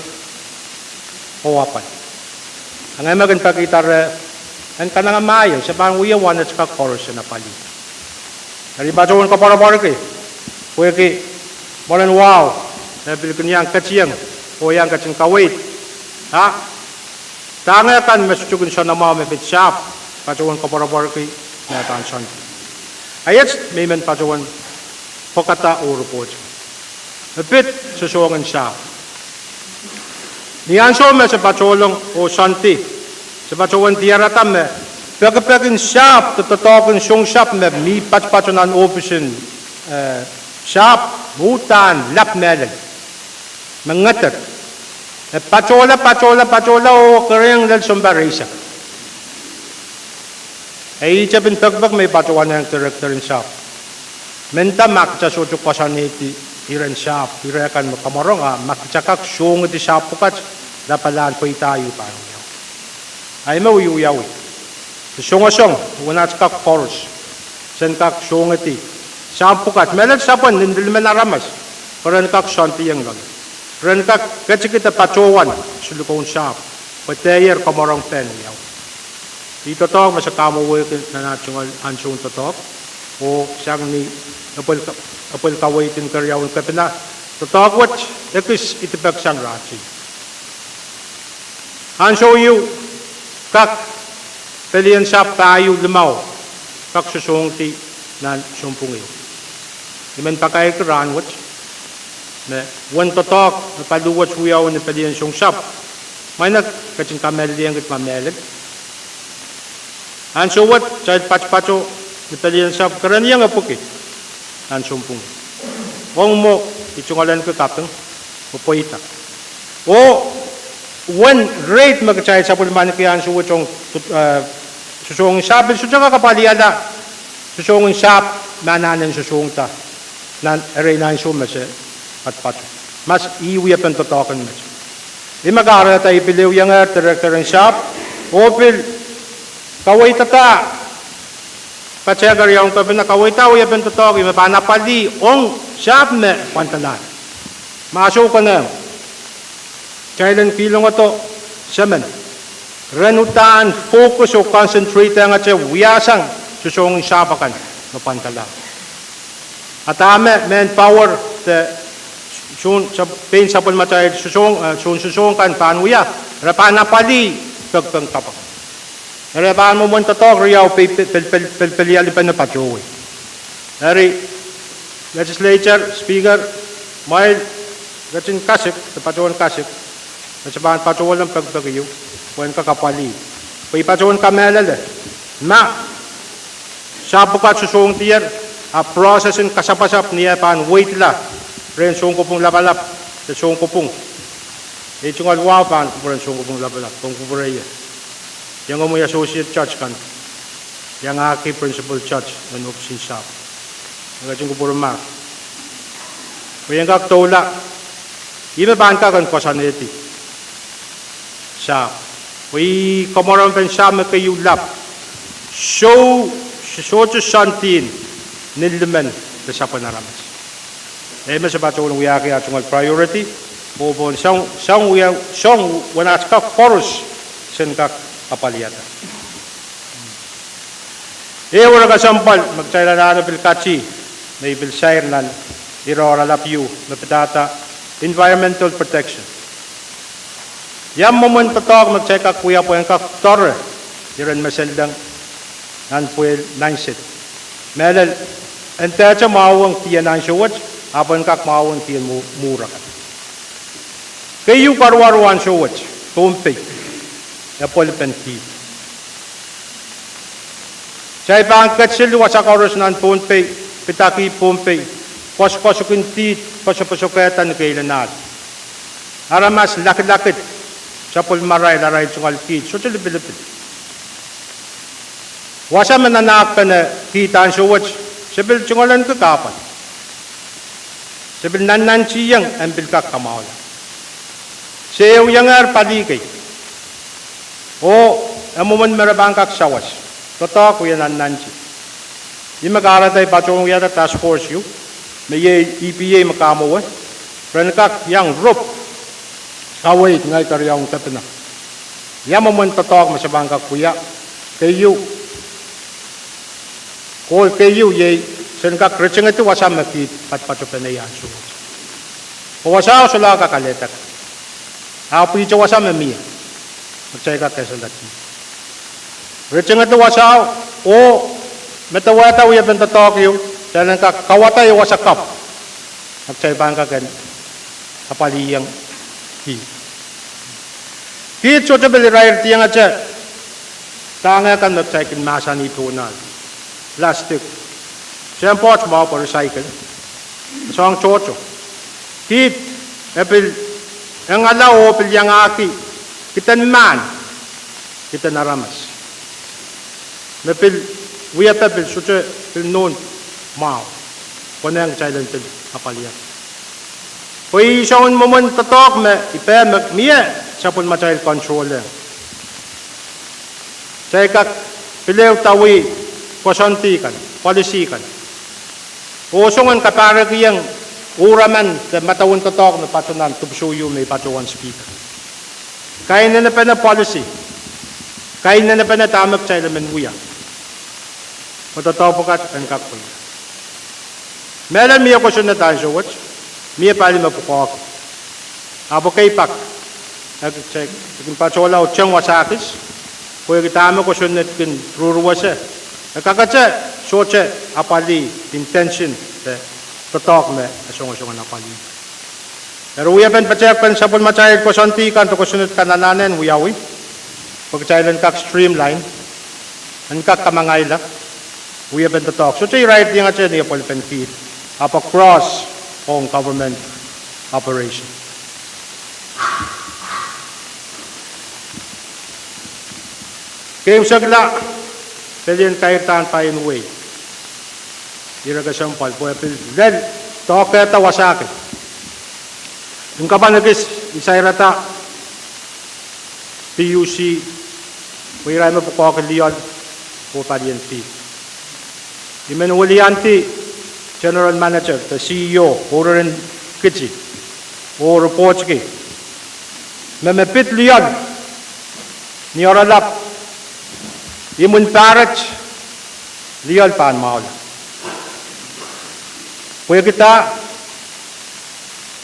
[SPEAKER 4] hawapan. Ang emagan pagitar ang kanang mayo sa pang uyawan at sa chorus na pali. Dari baca wan kapara-para kay. Kuya bolan wow. Nabil kenyang kaciyang o yang kacing kawit. Ha? Tanga kan masuchugun siya na mga mabit shop. Pacuan kapara-para kay natansan. Ayat may man pacuan pokata o report. Mabit susuangan siya. Niyan so me sa paculong o santi. Sa pacuan tiyaratam me. Pagkapagin shop, tututokon siyong shop me. Mi pacunan opisin shop, butan, lap melan. Mengatar. Pacola o kering dal sumbarisa. Ay icapin tagbag may pacuan ng director in shop. Menta makcha sucuk kasaniti iran shop. Irakan mo kamarong makchakak siyong di shop pukat dapalaan po itayo tayo. Ay mawiyuyawi. Siyong wanat kak chorus. Sen kak siyong iti. Shop pukat. Melat sapan nindil menaramas. Karan kak shanti yang lang. Ren kak kita pacuan sulukon shop. Pateyer kamarang pen yaw. Dito to masa kamo way na national ansung totok o siyang ni apel kaway tin karyaw kapina totok wat ekis itibag sang rachi. Ansho you kak pelian shop tayo limaw kak susung ti nan sumpung yo. Iman pakay kran wat na wan totok na paluwat huyaw na palian siyong shop. May kacing kameliyang kit mamelit. An so what? Child pacho na palian shop. Karaniyang apukit. An sumpung. Wong mo, itsungalan ko kapang, upoita. O, one rate mag-child sa pulman kaya an so what yung susung shop. Susung kakapaliyada. Susung shop, mananan susung ta. Nan, aray na yung sumasya. At pato. Mas iwi apan totokan mas. Imagara tayo piliw yung director ng shop. Opil, kaway tata. Patsagar yung tabi na kaway tao apan totokan. Mapanapali, ong shop me, pantalan. Maso ka na. Kailan kilong ito, siyaman. Renutaan, focus o concentrate ang at siya, wiyasang susong shop akan, mapantalan. At manpower, sa pain sa pun macay susung kan panuya rapana pali pagpang kapak rapan mo mon tatok riyaw peliali pa na pachoy dari legislature speaker mail gatin kasip sa pachoon kasip sa bahan pachoon lang pagpagayo wen kakapali pay pachoon kamelal ma sapukat susung tiyer a processin kasapasap niya pan wait la ren sung ko pong labalap sa sung ko pong ito nga wapan ko ren sung ko pong labalap kung kuburaya yung mo yung associate church kan yung aki principal church ng opisin shop yung ating kuburama yung kaktola imabahan ka kan kwasaneti shop yung kamarang pen shop na kayo lap show to santin niliman na sa panaramas mas sa ulong wiyaki at sungal priority po siyang wanat ka chorus sen ka kapaliyata. Wala ka sampal magtsayla na pilkachi na ibilsayr nan iroralapyu na pitata environmental protection. Yam moment patok magtsay ka kuya po yung kaktor iran maseldang nan puel nan sit. Melel ente mawang tiyan nan showat apan kak mawang tiyan mura ka. Kayu karwaruan showat Pohnpei ya polpenti. Saya bangkat silu wasakarus nan Pohnpei pitaki Pohnpei kos-kosukin tit pasok-pasoketan kailanat. Aramas lakit-lakit sa pulmaray laray sungal kit so tilipilipil. Wasa mananak na kitaan showat sabil sungalan kakapan. Sabil nanan siyang ambil kakamawala. Sayaw yangar paligay. O amuman marabangkak sawas. Totoo ko yan nanan siya. Yung mag-aratay patong yata task force yun. May EPA makamuwa. Prenakak yang rope. Kawait ngay karyang tatana. Yamaman totoo masabangkak kuya. Kayo. Kol kayo yay. Senakak recheng itu wasam makit pat-patupan na yan. Wasaw sula kakaletak. Apo ito wasam mamiya. Magchay ka kesa laki. Recheng itu wasaw. O metawata uya benta tokyo. Dalam kawata yung wasakap. Magchay bangka kan. Kapaliyang ki. Kit so tabili rayar tiyang aja. Tanga kan magchay kin masa ni tunal. Plastic. Siyang pots mo po recycle. So ang chocho. Kit. Epil. Ang alaw opil yang aki. Kita man. Kita naramas. Mepil. Uya pepil. Suche. Pil noon. Mau. Kung ang silent pil. Kapaliyan. Kung isang moment tatok me. Ipe magmiya. Sa pun ma-child controller. Saya kak. Pilew tawi. Kosanti kan. Policy kan. Usongan ka Pahrek yang uraman sa matawon tatok na patunan tubsuyo may patuwan speaker. Kaya na pa na policy. Kaya na pa na tamak sa ilaman uya. Matataw po ka ang kakul. Meron miya ko siya na tayo sa watch. Miya pali mapukok. Abo kay pak. Nag-check. Naging patsola o tiyang wasakis. Kaya kitama ko siya na ruruwa siya. Nagkakatsa. Soche apali intention te totok me asong-asong apali. Pero uya ben pacek pen sabon macayad ko santi kan to kusunod kanananen uyawi. Pagchailan kak streamline an kak kamangayla. Uya ben totok. So chay right yang ache niya polpen feed apa cross on government operation. Kaya sagla pwede kahit pa in way. Iraga sampal po apil. Then, toke ta wasakin. Yung kapanagis, isayrata, PUC, wiray mo po kokin liyon, po pariyanti. Imenuliyanti, General Manager, the CEO, Oren Kitsi, o reports ki. Memepit liyon, ni oralap, imun parat, liyon paan maula. Kuya kita,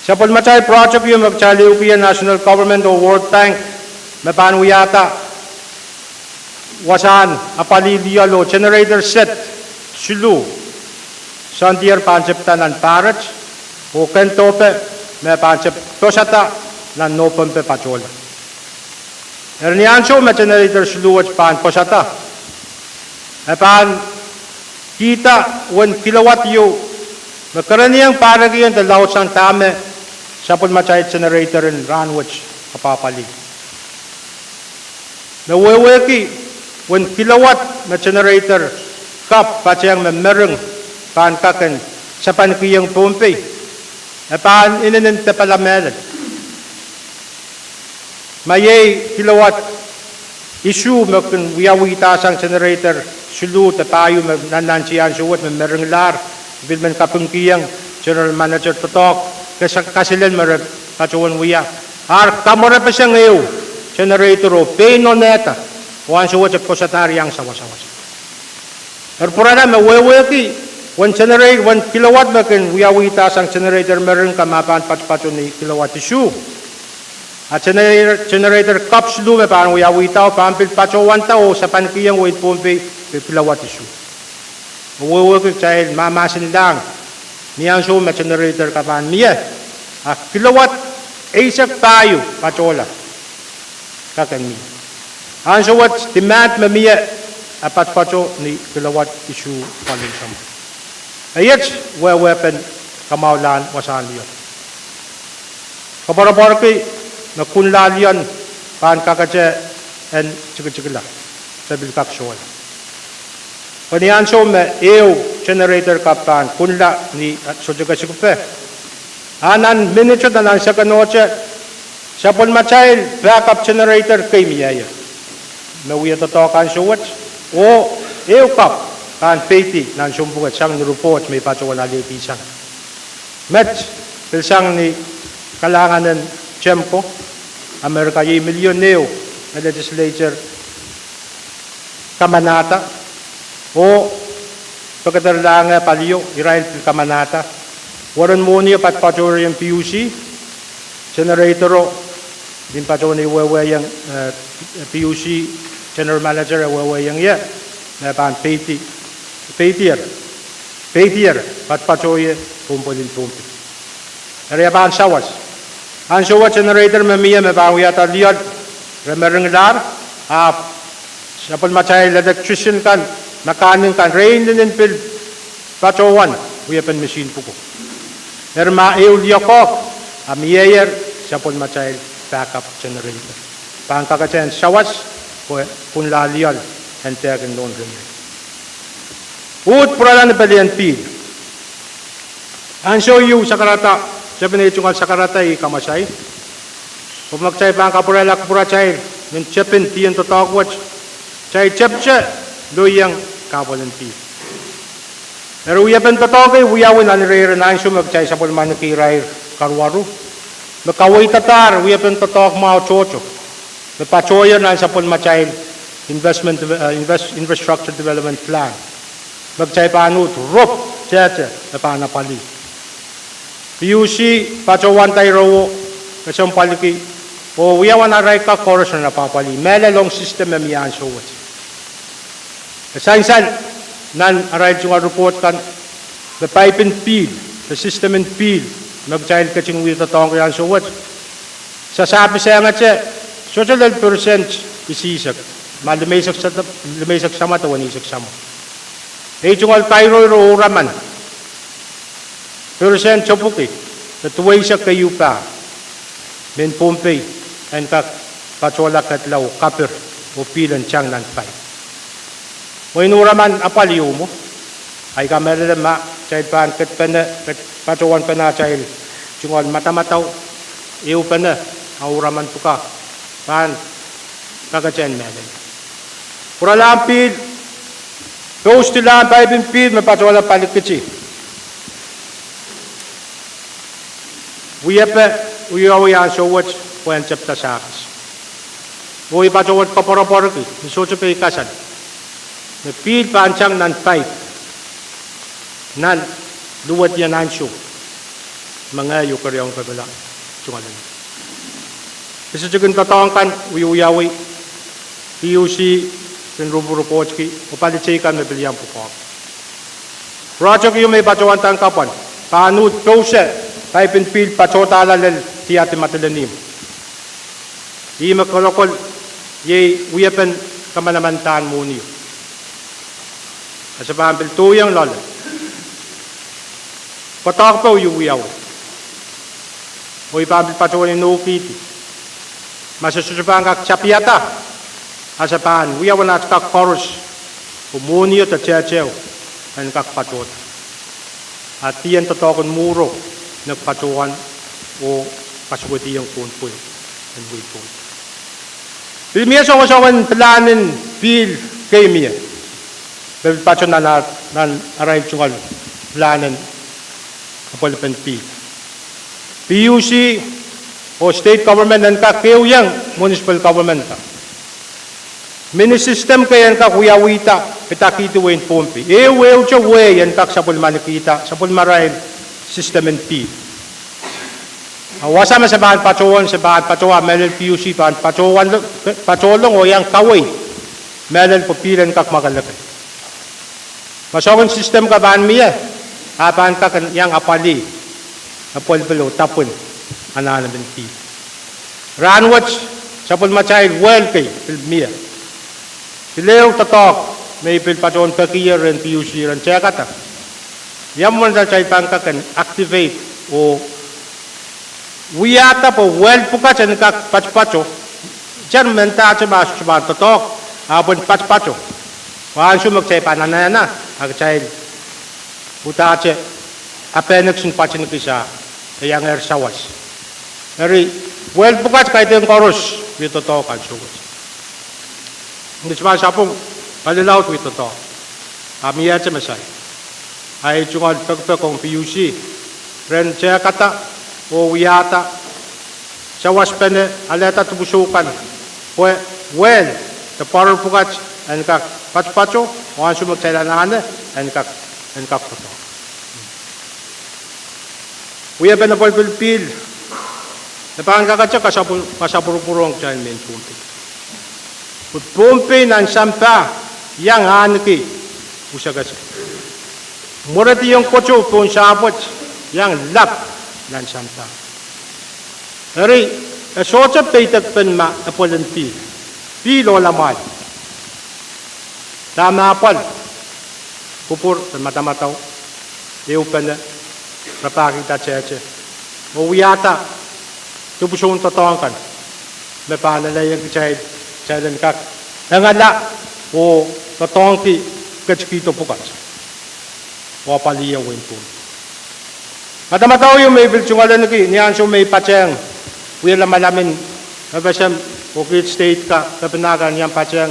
[SPEAKER 4] sa pulmatay project yung magchaliukian National Government o World Bank, mapan yata, wasan, apaliliyal o generator set, sulu, santier panseptan ng parat, o kentope, may pansep tosata, ng nopempe pachola. Ernianso, may generator sulu at pan posata. Mapan, kita, 1 kilowatt yung magkaraniyang Pahrek yun, dalaw sang tame, sa pulmatay generator and runwatch, kapapali. Nawawaki, 1 kilowatt na generator, kap, patsayang memerang, pankakan, sa pankiyang Pohnpei, na paan inanente palamelan. Mayay kilowatt, issue, makin wiyawita sang generator, sulut, tayo, nanansiyan, suwat, memerang lar, Bilman kapungkiyang General Manager totok kasilan marap kacuan wiya ar kamara pa siya ngayon generator o peno neta wan suwa sa posatari ang sawas-sawas purana mawawaki 1 kilowatt makin wiyawita sang generator meron kamapan patpato ni kilowatt issue at generator cups lume parang wiyawita o pampil patso 1 tao sa pankiyang wait Pohnpei pilawat isu. Uwe kecil mama sindang, niang so me generator kapan mia, kilawat aisak tayo pacola, kakan mi. Ang so what demand mia apat paco ni kilawat isu paling sama. Ayat weapon kamaulan wasan liyo. Kabar ke na kunlalian pan kakace en cik-cikla sabil kaksual. Panian so me generator kapan kunla ni so juga sikupe. Anan minute na lang sa kanoche sa pon machail backup generator kay miyaya. Me wiya totokan so what o kap kan peti nan sumbugat sang ni report may pacuan ali pisang. Met pilsang ni kalanganan Chemco Amerika y milyon neo na legislature kamanata o pagkatarlanga palio Israel kamanata waran mo niya patpaturi yung PUC generator o din paturi wewe yung PUC general manager wewe yung ya na pan petier patpaturi pumpolin Area pan sawas ang sawas generator mamiya mapawiyata liad remereng dar sapon machay electrician kan makanin kan rain din pil pacowan wiyapan machine puko erma eulia ko amiyer sapon machay backup generator pangkakachen sawas kun lalial entagen don remer ut puralan palian pi ang show you sakarata Japan chungal sakaratay kamasay. Pumagchay bang kapurela kapurachay ng Japan tiyan to talk watch. Chay chapcha loyang kapalan pi. Pero uyapan to talk ay uyawin an rare na isu magchay sa pulman kiray karwaru. Makaway tatar uyapan to talk mao chocho. Mapachoya na sa pulmachay infrastructure development plan. Magchay panut rop chacha na panapali. PUC pacawan tayo kasam paliki o wiyawan aray ka chorus na napapali melalong system mamiyan so what kasainsan nan aray yung report kan the pipe and feed the system and feed nag-child ka ching wita tong kaya so what sasabi siya nga siya social percent isisak malumaysak sa mata wanisak sa mo yung tayo raman percent chopuki natuway siya kayo pa men Pohnpei and kachola katlaw kapir o pilan siyang nanpay o inuraman apaliyo mo ay kamerala ma chayil paan pachowan pa na chayil chungal matamataw iyo pa na auraman po ka paan kakachayin meron pura pil post lang paipin pil mapachola palikitsi Uyawayan so what when chapter sakas. Uy pa so what paporaki, so to pay kasan. The pil pansang nan pipe. Nan luwat yan ansyo. Mga yukaryong kabila. Sungalan. Kasi sigun tatawang kan uyawi. PUC sin ruburupochki upalichikan may bilyang po. Project yung may bacawan tangkapan. Panut process. Pipe and field pachota lalal tiyati matalanim. Di makolokol ye uyapan kamanamantaan mo niyo. Asa pampil tuyang lala. Patak pa yung uyaw. O ipampil pachota no kiti. Masususupan kak chapiata. Asa paan uyawan at kak chorus. Umuniyo ta chechew. An kak pachota. At tiyan totokon muro. Nagpatuan o kasuwati yung Pohnpei and way po. Pilmiya sa kasawan planin feel kay miya. Pilpatso na arrive chungal planin kapalipan feel. PUC o state government and kakiw yang municipal government ka. Mini system kayan ka kuyawita pitakito wain Pohnpei. Ewew siya way yan kak sa pulmanikita sa pulmarain system and P. Wasama sa bahan pacuan, melel PUC bahan pacolong o yang kaway, melel papilan kak makalakay. Masawang system ka ban miya. Apan ka yang apali. Apol below tapun. Anana binti. Ranwatch. Sapul machay well kay miya. Pileo tatok. May pilpachon pakiyar and PUC and chekata. Yaman sa chay pangka kan activate o wiyata po well puka chan kak pachpacho. Chan menta chama tatok. Apun pachpacho. Waan sumak chay pananana. Ag chay buta chay apenex ng pachin kisa yang sawas. Eri well puka chay yung koros. Wito to kan suwas. Hindi siya sapong palilaut wito to. Amiya chay masay. Ay chungal pagpakong PUC. Ren chay kata o wiyata. Sawas pene aleta tubusukan. Well, the power puka and kak pacho waan sumak chay lanane and kak puto. We have been a pil. Napangan kakatsa kasapurupurong chay men Pwuhng. Pohnpei nan sampa yang anki usagas. Murati yung kocho pun sapot yang lap nan sampa. Eri socha peitak pen ma apolan pi lo lamay. Tama apal pupur mata-mataw eupen rapakita cheche. O wiyata tubusun totongkan. Me panalay yung chay dan kak ngala o totong ki kachkito pukat o paliya wentun mata-mataw yung may bilchungalan ki niyan so may pacheng wala malamin FSM o great state ka kapanagan yang pacheng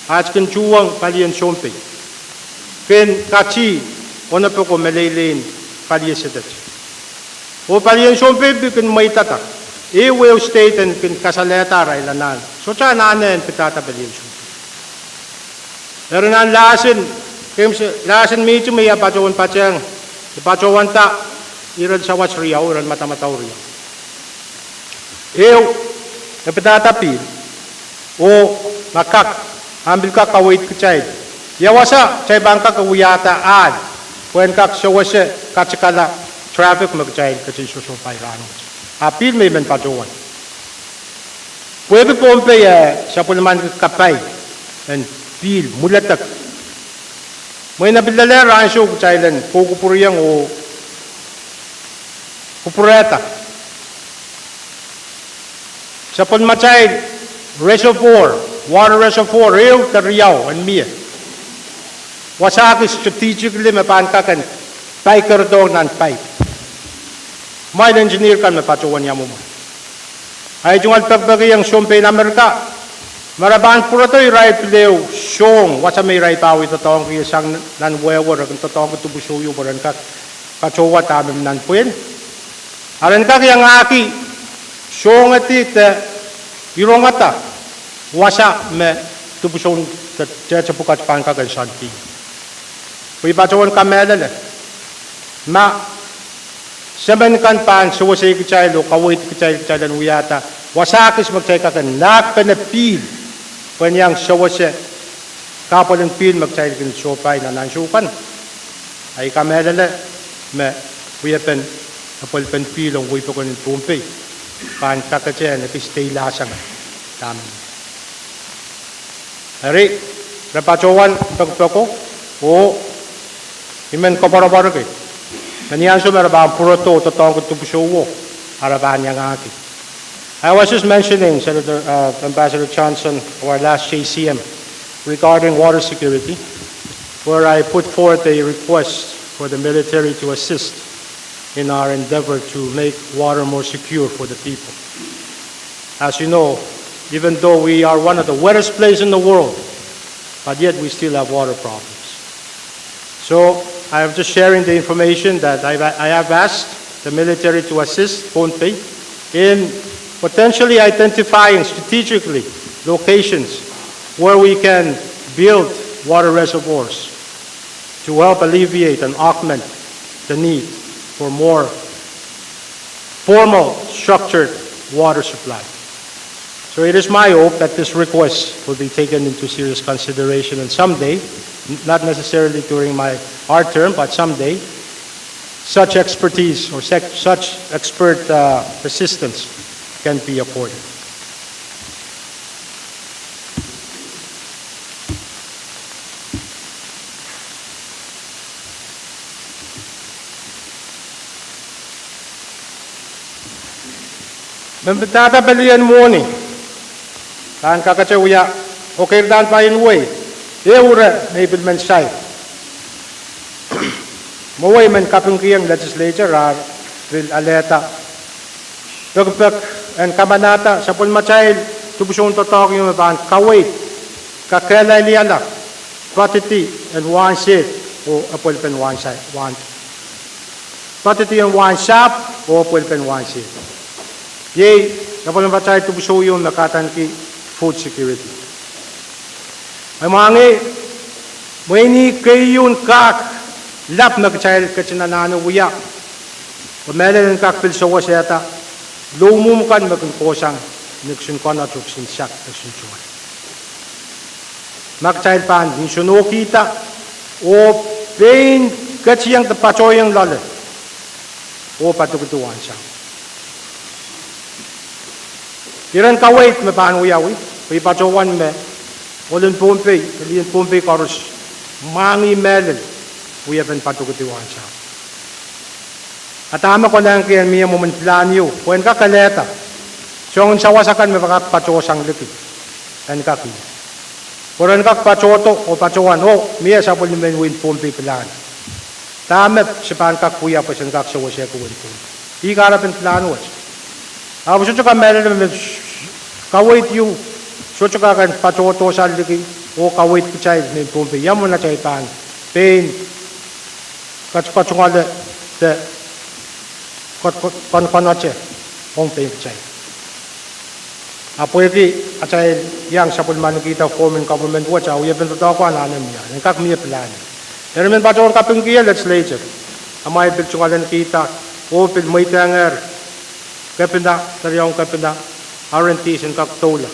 [SPEAKER 4] at kin chuwang paliyan sompe ken kachi ona po ko melaylin paliya sedat o paliyan sompe bikin may tatak Will state and kasaleta ray lanan. So cha nanen pitata belinsyon. Pero nan lasin medyo may apachowan pachang. Apachowan ta irad sa watch riyaw irad mata-mataw riyaw. Napitata pil o makak ambil ka kawait kachay. Yawasa chay bangka kawiyata ad. When kak sawase kachikala traffic magchay kasi susupay rano. Apil may man pajowan. Pwede Pohnpei siya po naman kapay and pil mulatak. May nabilala ransyo kachaylan kukupuriyang o kupureta. Siya po machay reservoir, water reservoir, real tariyaw and miya. Wasaki strategically mapankakan piker dog nan pipe. May engineer kan mapachuan niya mo. Ay jungal pagbagi ang Pohnpei na Amerika. Maraban pura to iray pileo song wasa may iray pawi totong ki sang nan wewer kan totong tubusuyo baran ka kachowa tamim nan puyen. Aran ka yang aki song atit irongata wasa me tubuson cha pukat pan ka kan santi. Pui pachuan kamelale. Saban kan pan suwasay kachaylo kawait kachaylan wiyata wasakis magchay ka kan nakpanapil panyang suwasay kapalan pil magchay kan sopay na nansukan ay kamelala me wiyapan apalpan pilong wipo ko ng Pohnpei pan kakachay na pistay lasang tamin. Hari rapachowan pagpako o imen kapara-para kay Kaniyan sumarabang puro to totong kutubusuwo harapan yang aki. I was just mentioning Ambassador Johnson, our last JCM, regarding water security, where I put forth a request for the military to assist in our endeavor to make water more secure for the people. As you know, even though we are one of the wettest places in the world, but yet we still have water problems. So I am just sharing the information that I have asked the military to assist Pohnpei in potentially identifying strategically locations where we can build water reservoirs to help alleviate and augment the need for more formal, structured water supply. So it is my hope that this request will be taken into serious consideration and someday not necessarily during our term, but someday, such expertise or such expert assistance can be afforded. Membetatapelian morning, kan kakacewya, okay dan pain way, eure maybe mensay. Maway man kapungkiyang legislature will aleta. Pagpag and kamanata sa pulmachail, tubusong totok yung mapan, kawait, kakelay liala, patiti and one seat, o apulpen one side, one. Patiti and one shop, o apulpen one seat. Yay, kapag naman ito buso yung nakatan ki food security. Ay mga may ni kayon kak lap na kachayal kachinanano uya. Pamela ng kakpil sa waseta, lumumkan magkongposang nagsun ko na tuksin siyak nagsun chuan. Makachayal pan, ninsuno kita, o pain kachiyang tapachoyang lala, o patukutuan siya. Iran kawait me paano yawi, papachowan me, olin Pohnpei, kalian Pohnpei karus, mangi melel, uyapan patukutiwan siya. At ama ko lang kaya miya moment planyo, kung ka kaleta, siyong sawasakan me pakapachosang liki, and kaki. Kung ka pachoto o pachowan, o miya sa pulin men win Pohnpei plan. Tama si pan kakuya pa siyang kaksawa siya kuwin Pohnpei. Ikarapin plano siya. Ako sucho ka meron naman, kawait yung, sucho ka kan pachoto sa liki, o kawait ko chay, may Pohnpei, yan mo na chay pan, pain, kachungale, de, konoche, Pohnpei chay. Apo iti, achay, yang sa pulman kita, forming government watch, uya pinto ko, ananam yan, yung kakmiya plan. Pero may pachoto ka pingkiya, legislature, amay pilchungale kita, o pilmoy tanger, kapenda, taryong kapenda, RNTs and kaktola.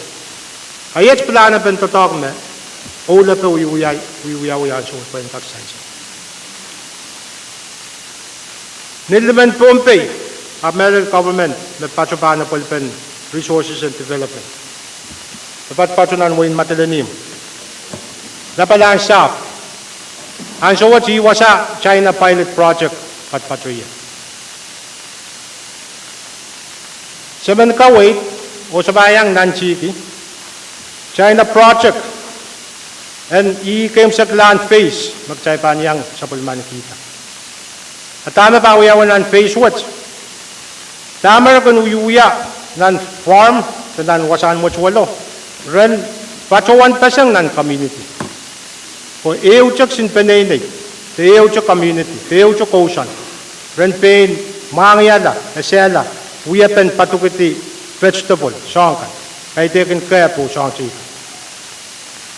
[SPEAKER 4] Ayet plana pen totok me, ola pe uyay so pa yung kaksansa. Nilman Pohnpei, American government, may pachopana pulpen, resources and development. Dapat pachunan mo in matalanim. Dapat lang siya. Ang so what iwasa China pilot project, patpachoyan. Semen kawait o sabayang nanchiki, China project, and i-came sa land phase, magtsaypan yang sa pulman kita. At tama pa uyawan ng phase what? Tama kan uyuya ng farm, nan wasan mo chwalo, ren pachowan pa siyang ng community. O eutsak sin penenay, eutsak community, eutsak ocean, ren pain, mangyala, esela, uyapan patukuti vegetable, sangkan. Kaya taken care po sangchi.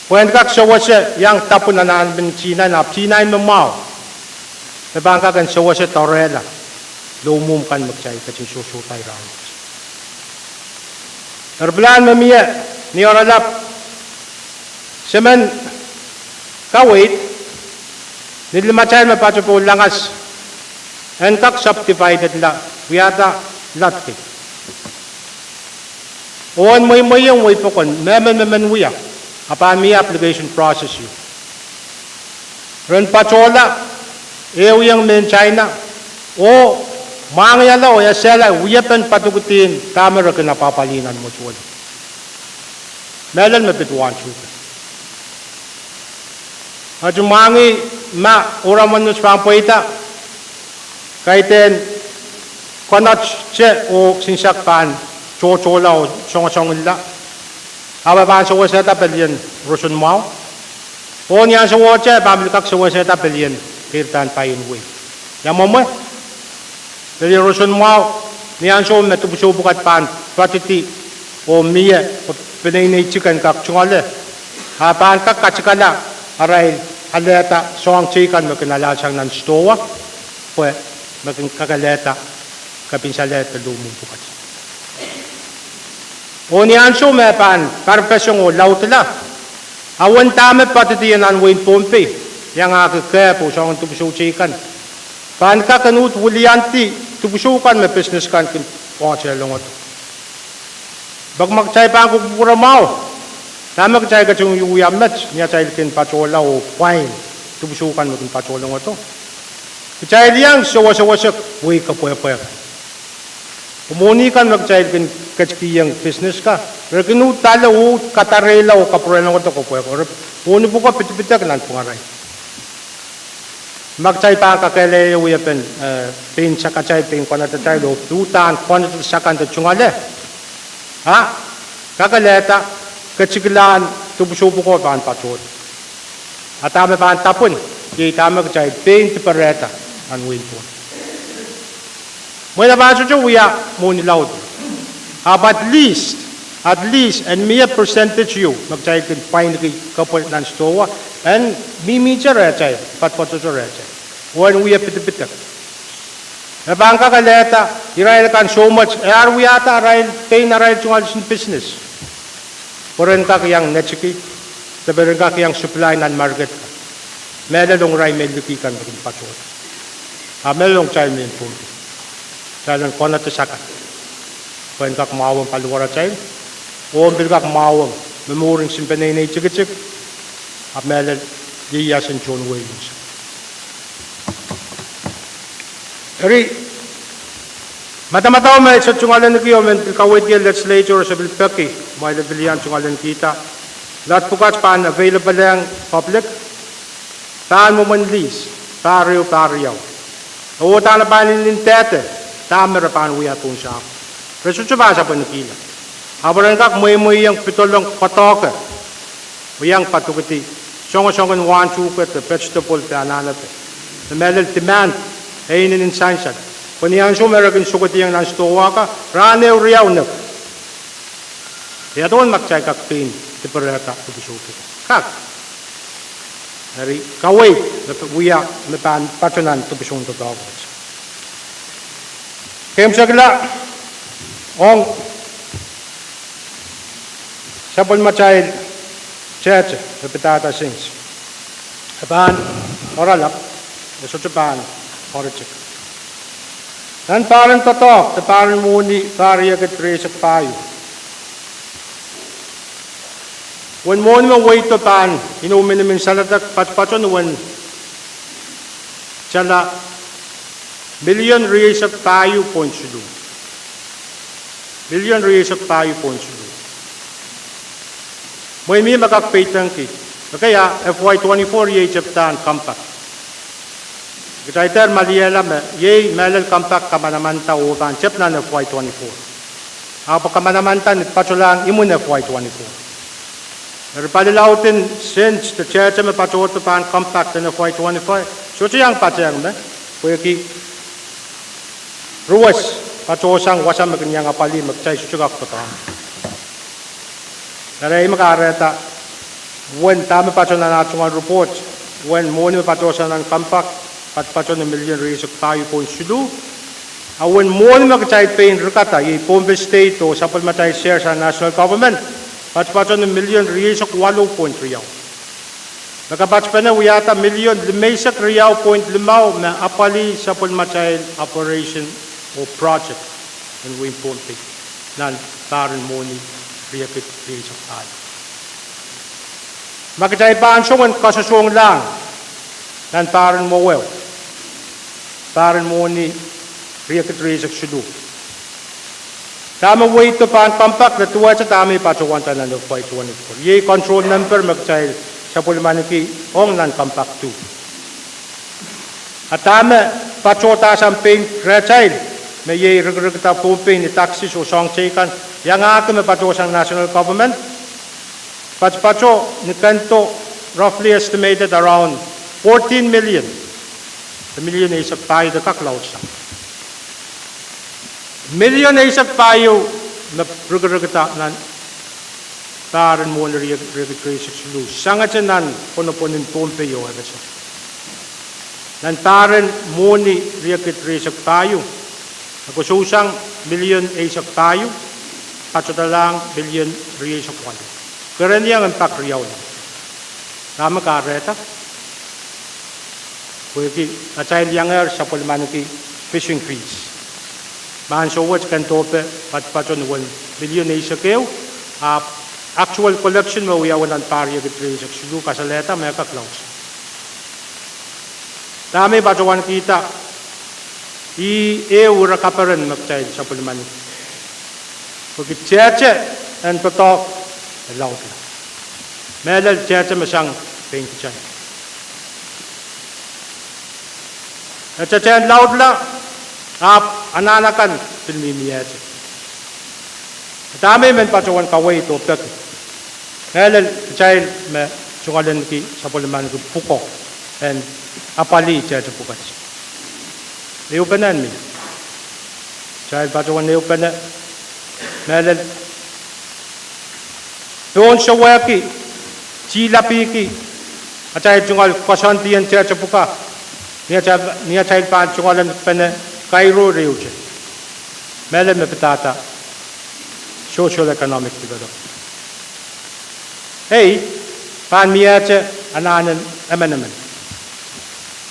[SPEAKER 4] When kak sawa siya, yang tapon na namin China na, China yung mamaw. Nabangka kan sawa siya torela. Lumum kan magchay, kasi susutay raw. Narblaan mamiya, ni oralap. Semen, kawit, nilimatay mapacho po langas. And kak subdivided la, wiyata, latke. Oon mo yung way po kon, memen wiyak, apami application process yun. Ren pachola, yung men China, o mangyala o yasela, wiyapan patugutin, kamera ka napapalinan mo suwal. Melan mapituan suwal. At yung mangi, uraman nus pangpoita, kaiten, konat siya o sinsakpan, chochola o song-songilla. Ababan sa waseta pelien rusun mau. O niyan sa wacha, pamilikak sa waseta pelien kirtan payin way. Yang mo Dari rusun mau, niyan sa metubuso bukat pan, patiti o miya o pinay chicken kak chungale. Hapan kak kachikala, aray aleta soang chicken makinala siyang nan stowa. Pwe makin kakaleta kapinsaleta lumong bukat. O niyan so may pan, karpesyong o lautala. Awan tame patitiyan ang Pohnpei. yang ke po sa tubusukan. Pan ka kanut wulianti tubusukan me business kan kin pocel longot. Bag magchay pa ko pura mau. Tama ka chay ka chung yuyamet niya chay kin pachola o Pwuhng tubusukan mo kin pachola longot. Chay liang sawa-sawasak buhay ka puya-puya. Umuni kan magchay kin kachkiyang business ka. Pero kinu tala o katarela o kapurela ko to ko puya ko. Uni po ka piti-pitak nan pungaray. Magchay pa ka kele uya pen pin sa kachay pin ko na tatay lo tutan ko na sa kan chungale. Ha? Kakaleta kachiglan tubusupo ko pan patot. At tama pan tapon. Di tama kachay pin tipareta an win po. Mo na ba so uya mo ni loud. At least and mere percentage you magchay kin fine ki kapal nan stowa and mimicha rechay patpato rechay when we pit-pitak na bangka kaleta irail kan so much are we ata rail pay na rail chung alsin business poren ka kayang netchiki taberin ka kayang supply nan market melalong rai meluki kan maging patot melalong chay min po salan kona to sakat when ka kumawang paluwara chay o bilgak mawang memoring simpanay na chik at melad yiyas and John Williams. Eri mata-mata may sa chungalan na kiyo men kawit yung legislature sa bilpeki may labilian chungalan kita lahat pukat paan available lang public taan mo man lease pariyaw o taan na paan nilintete tamera paan uyatun siya pero sa sa panikila Abaran kak muy yang pitolong patoka, yang patukati, songon 1-2 the vegetable te anana te, the medal demand, in insansat. When yang so American sukati yang nanstowa ka, rane uriyaw na. Kaya doon magchay kak pain, te perata tubusuki. Kak, dari kaway, uya mepan patunan tubusung to dogs. Kem sagla, ong Sapon machay church repetata sings. Apan oralap esochapan orchik. Dan paran totok, the paran muni paria get trace payo. When moni mo wait to pan, minimum salatak patpaton when chala million raise of payo points to do. Million raise of payo points to do. May mi magakpaytang ki. Kaya FY24 ye Japtan compact. Kita maliyala me ye melal compact kamanamanta utan chep na FY24. Apa kamanamanta ni patulang imun FY24. Erpalilautin since the church me patuto pan compact in FY25. So yang patang me ki ruas patosang wasam magnyang apali magchay suchugak patang. Naray makareta when tama pacho na national report when money pacho sa ng compact pacho na million raise of tayo po sudu when money magchay pain rukata ye Pohnpei state o sapal matay share sa national government pacho na million raise of 8.3 riyaw nakapatch pa na uyata million limaysak riyaw 5 na apali sapal matay operation o project and we Pohnpei nan taran money Riapit raise of tayo. Magkacay pa ang sungan kasusung lang nan paran mo well. Paran mo ni riapit raise of sudu. Tama wait to pan compact na tuwa sa tama ipatsuwan tanan ng 524. Ye control number magkacay sa pulimaniki ong nan compact 2. At tama patsota sa pain rechay may ye regregta Pohnpei ni taxis o song chekan yang akan mepatuos ang national government. Pacho ni kanto roughly estimated around 14 million. The million is of tayo the kaklaw sa. Million is of tayo na regregta nan taran mo na regregation sulu. Sangat siya nan puno-punin Pohnpei o ito siya. Nan taran mo ni regregation tayo. Nagkususang million is of tayo, patsotalang billion reais of one. Kaya niya ang impact riyaw na. Tama ka, Reta? Pwede child younger sa pulmanuki fishing creeks. Man so what can tope patpaton 1 million sa keu. Actual collection mo we awan pariya gitre sa sulu kasaleta may ka close. Dami batuan kita ura kaparan mag-child sa pulman. Pag cheche and patok, loud na. Melal cheche masyang pink chan. At cheche and loud la, ananakan pilmimiyete. At dami men patuan kaway to pek. Melal child me sungalan ki sa pulman ko puko and apali cheche pukas. Neupanan mi. Child patuan neupanan. Melal. Doon sa waki, chilapiki, at child jungal kasantiyan cheche puka. Niya child pa jungalan pene Cairo reuche. Melal me petata. Social economic development. Hey, pan miyache ananan amenamen.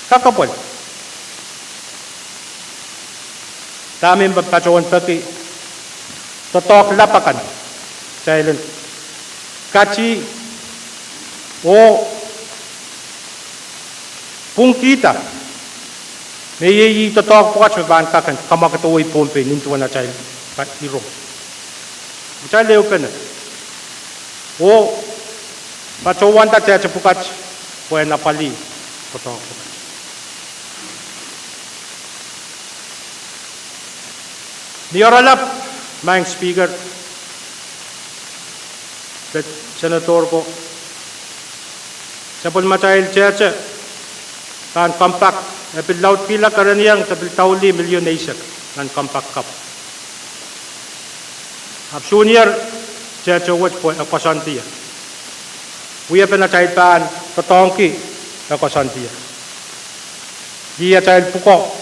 [SPEAKER 4] Kakapol. Daming patuan paki totok lapakan. Silent. Kachi o pungkita. May totok pukas maban kakan kamakatuwi Pohnpei nintuan na child hero. Child open. O patuan ta cheche pukas pwede napali totok pukas. Nioralap, maing speaker, senator ko, sa pulmatahil cheche, kan compact, napil laut pila karaniyang tapil tauli milyon na isak, kan compact cup. Absunier, cheche wat po, akasantiya. Uya pinatahil paan, tatongki, akasantiya. Giya tahil puko,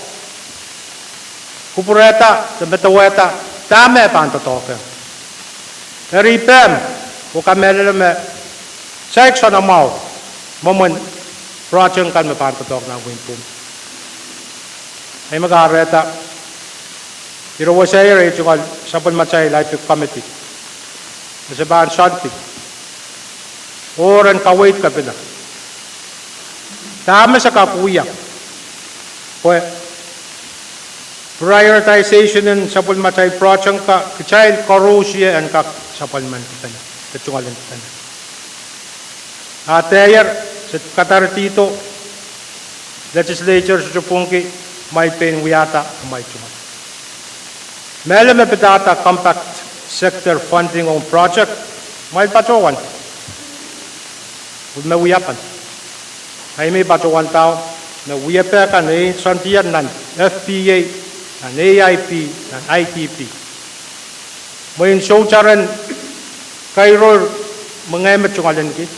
[SPEAKER 4] kupureta, betaweta, dame panto toke. Ripem, ukamele me, section amau, moment, project kan me panto toke na wimpum. Ay magareta, irawasay rin yung sapon macay life committee. Nasabaan shanti. Oran kawait ka pina. Dame sa kapuya. Pwede, prioritization in sapul matay project ka child corrosion and ka sapul man kita na kecuali kita na. Atayer sa katartito legislature sa Pwuhng may penwiyata may cuma. Mele me pedata compact sector funding on project may patuan. Ud me wiyapan. Ay may patuan tao na wiyapan ay santiyan nan FPA an AIP, an ITP. Mayin showcharan Cairo mengemet chungalan ki.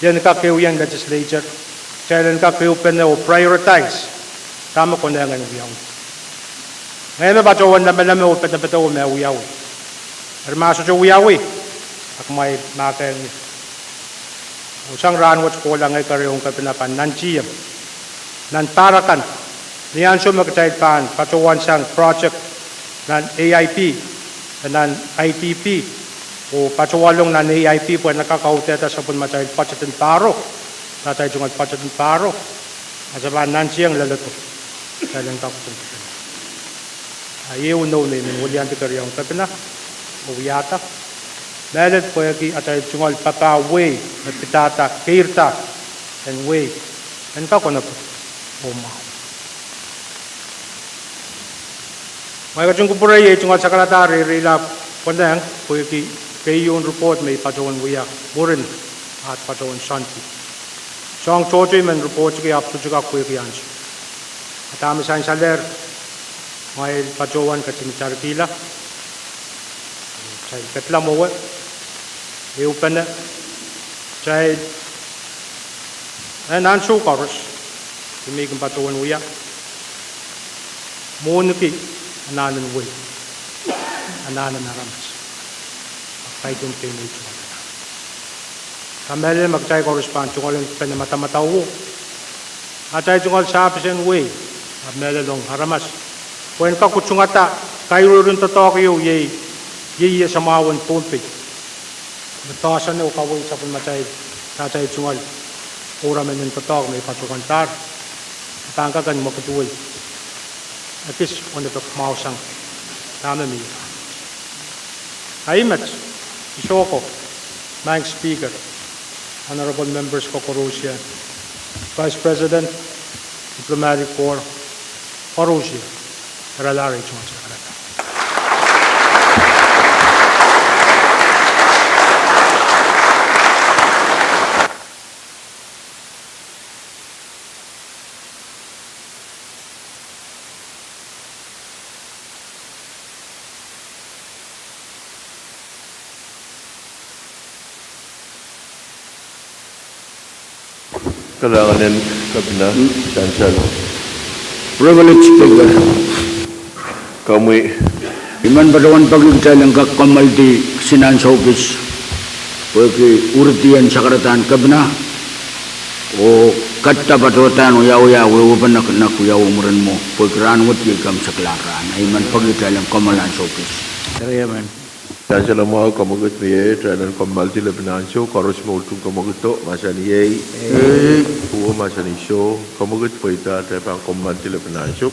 [SPEAKER 4] Yan ka yung legislature. Kailan ka pen o prioritize. Tama ko na nga wiyaw. Ngayon ba chawan na malame o peta o wiyaw. Armaso jo wiyaw. Ak may makay ni. Usang ranwat ko lang ay kariyong kapinapan nan chiyam. Nan parakan. Niyan siya mag-child pan, patuwan siyang project ng AIP, ng ITP, o patuwalong ng AIP po ay nakakauteta sa punma-child budget and paro. Tatay yung budget and paro. At sa bahan siyang lalato. Dahil ang kakutuntukan. Ayaw no na yun, wali ang tigaryang kapina, o wiyata. Dahil po yung atay yung papaway, at pitata, kirta, and way. And kakuna po, umaw. May kacung kupuray ay tungal sa kalatari rilap pandang kuiki kayon report may patuan wiya murin at patuan shanti. So ang chochoy man report kaya apto juga kuiki ans. At kami sa saler may patuan kacimitar kila. Say katla mo wa. Iupan na. Say an ansho chorus. Imig patuan wiya. Munuki ananan way, ananan aramas. Kahit yung pinay ito. Kamali magchay correspond yung walang pinamata-matawo. Atay tungal sa apisen way. Abmelalong haramas. When ka kutsungata, kayo rin to Tokyo, ye sa mawan Pohnpei. Natasan na ukaway sa punmatay, tatay tungal. Ura men yung totok, may patukantar. Tangkagan mo katuloy. Akis, kung ito mausang. Tama mi. Aimat, Isoko, Mang Speaker, Honorable Members Kokorusia, Vice President, Diplomatic Corps, Korusia, Ralari, Chonsa.
[SPEAKER 1] Kailangan kabina, Chancel.
[SPEAKER 6] Privilege Speaker.
[SPEAKER 1] Kami,
[SPEAKER 6] Iman badawan pagigta ng kakamal di Finance Office. Pwede urtian sa karatan kabina. O katta patutan o yaw-yaw, upan na kuyaw umuran mo. Pwede ranwat yagam sa klaran. Iman pagigta ng Finance Office. Tarayaman.
[SPEAKER 1] Chancel mo kamagut miye, Tranan Kamalti Lebinansyo, Koros mo utong kamaguto, Masani Yei, Pwuhng Masani Show, kamagut po ita, Trepang Kamalti Lebinansyo.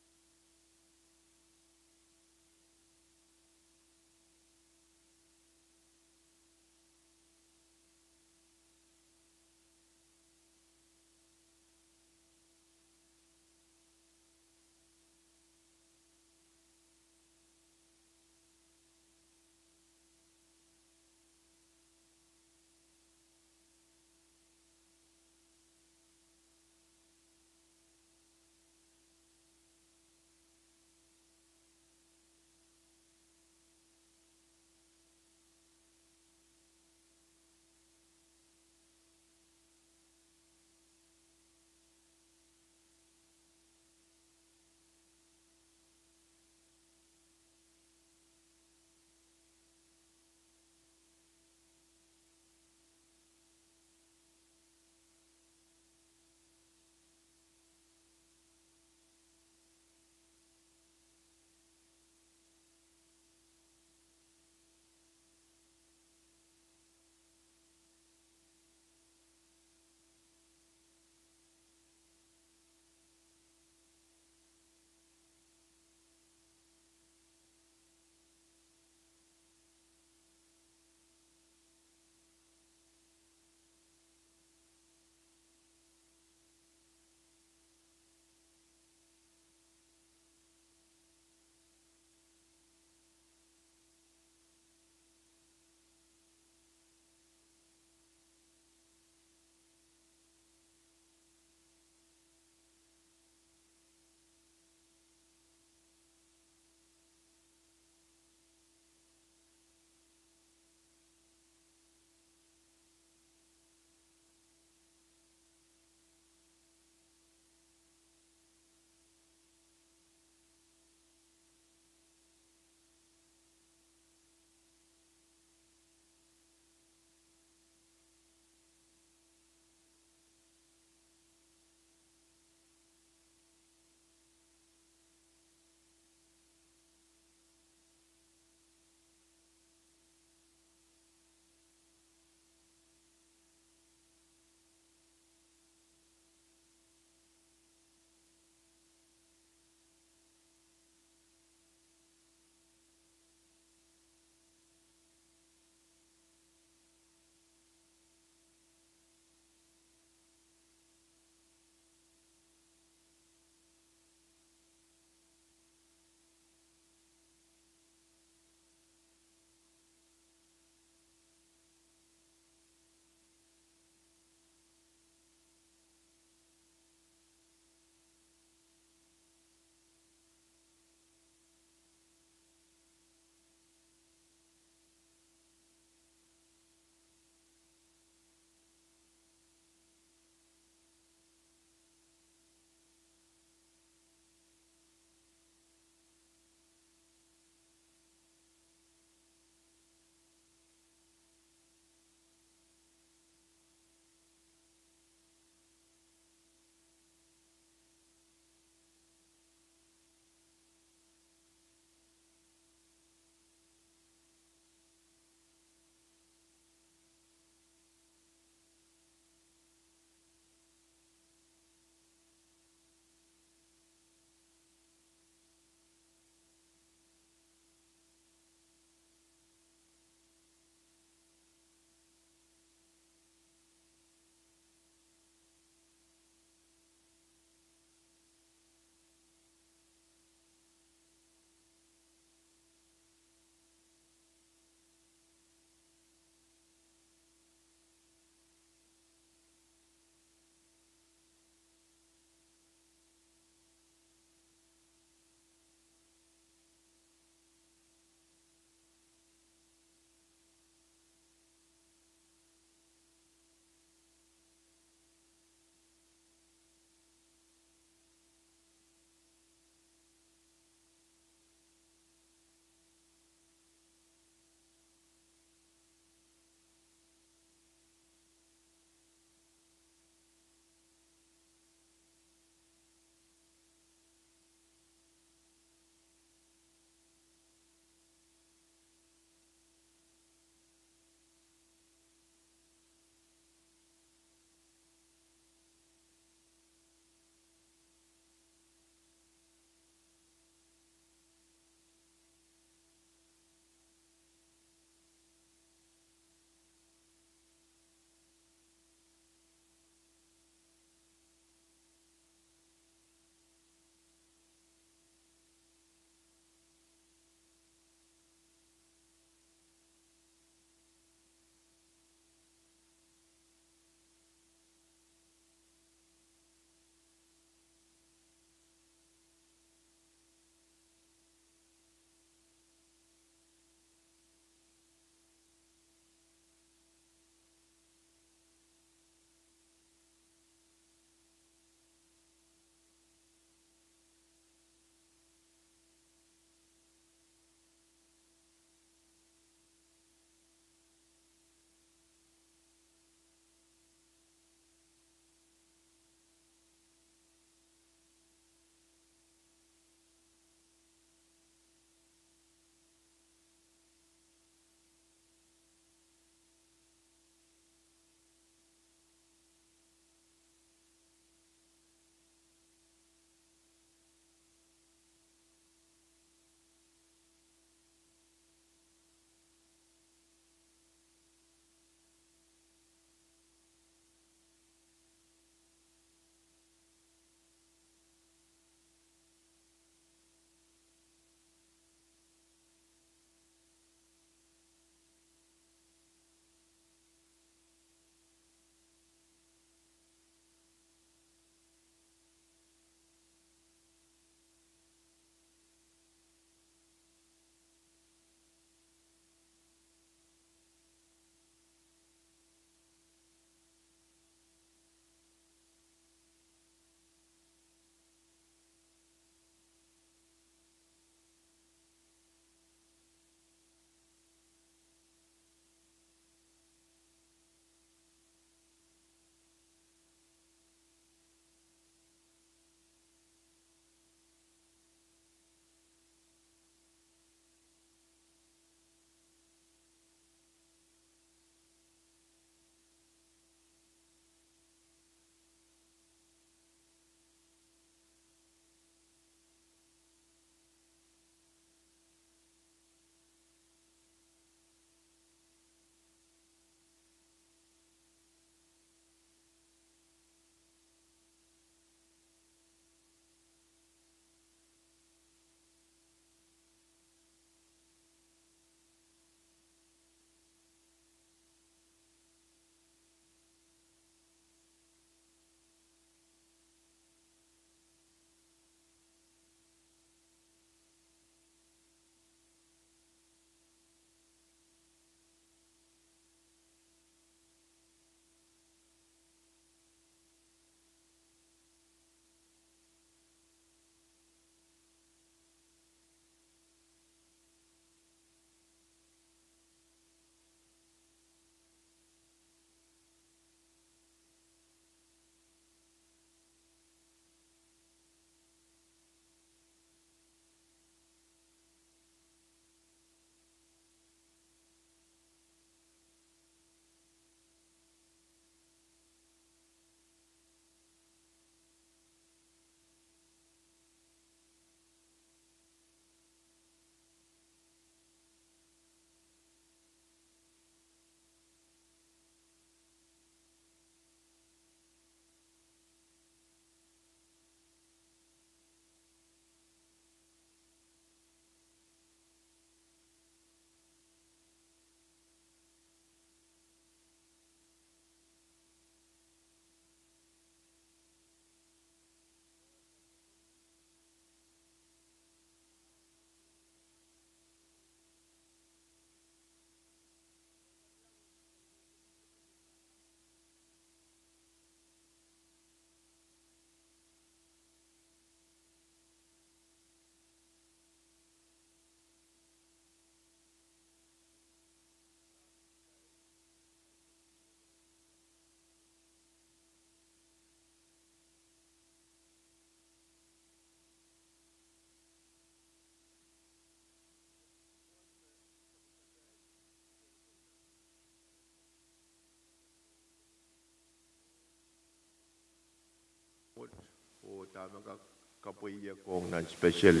[SPEAKER 1] tama ka kapuya kong nan special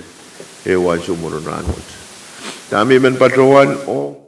[SPEAKER 1] ewan sumunod ranot. Tami men patrowan o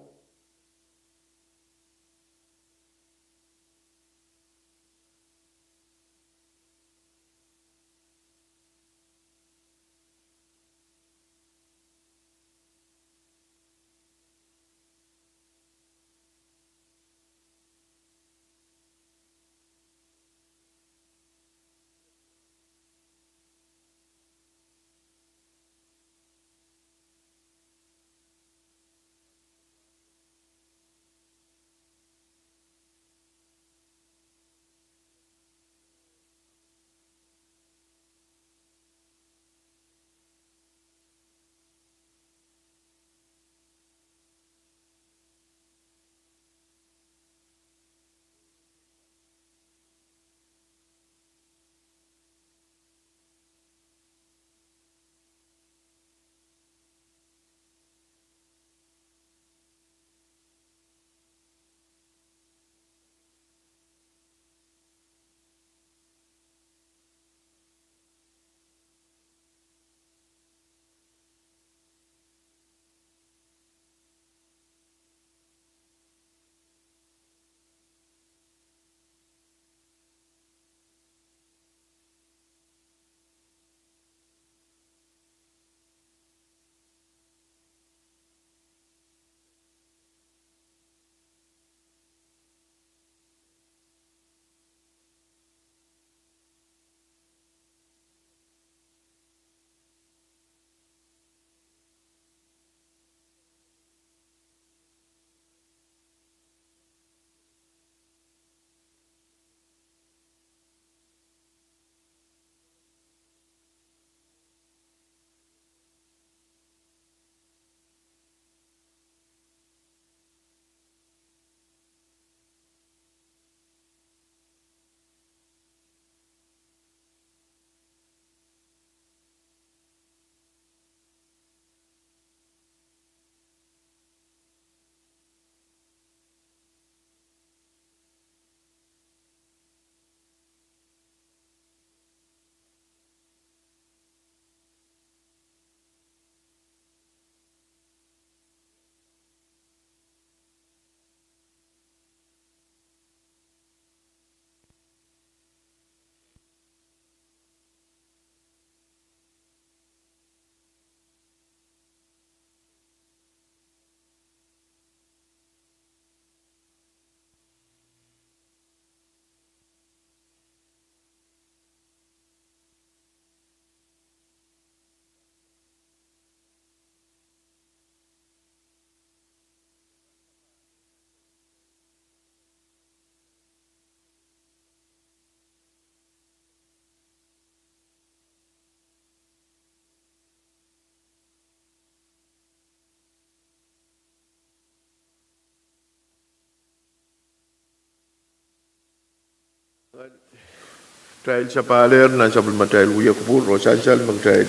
[SPEAKER 1] trial sa paler na sa trial uya ko puro sansal mag trial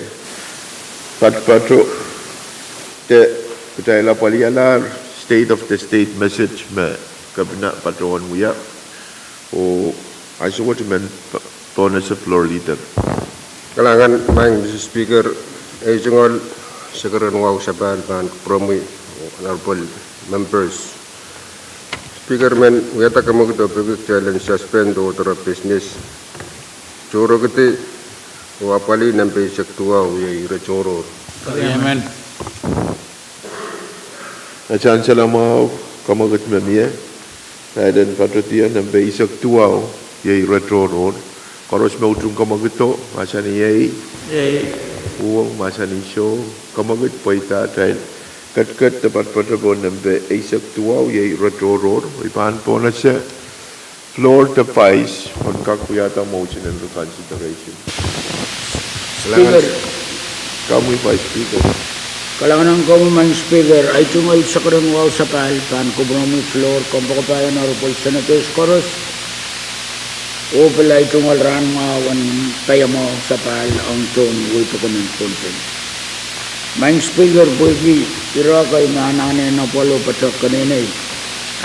[SPEAKER 1] patro te trial apalialar state of the state message me kabina patron uya o aso men pona sa floor leader
[SPEAKER 5] Kalangan mang Mr. Speaker ay jungol sagaran wow sa ban promi honorable members. Speaker man uyata kamo kito public challenge suspend order of business. Choro kiti wapali nampe sektua uya ira choro.
[SPEAKER 6] Amen.
[SPEAKER 1] Acan selama kamo kit memia dan patrotia nampe sektua uya ira choro. Koros me utung kamo kito masa ni yai. Pwuhng masa ni show kamo kit poita trail. Kat dapat patrebon nampe sektua uya ira choro. Ipan pona sa floor device on kakuyata motion and consideration.
[SPEAKER 6] Speaker,
[SPEAKER 1] Kami Vice Speaker.
[SPEAKER 6] kalangan ng common speaker ay tungal sa karang wow sa pan kubrami floor kompakapayan honorable senators koros o pala ay tungal ran mawan payamo sa pal ang tun uy pakunin Pohnpei. Maing speaker buigi ira kay nanane na polo patok kaninay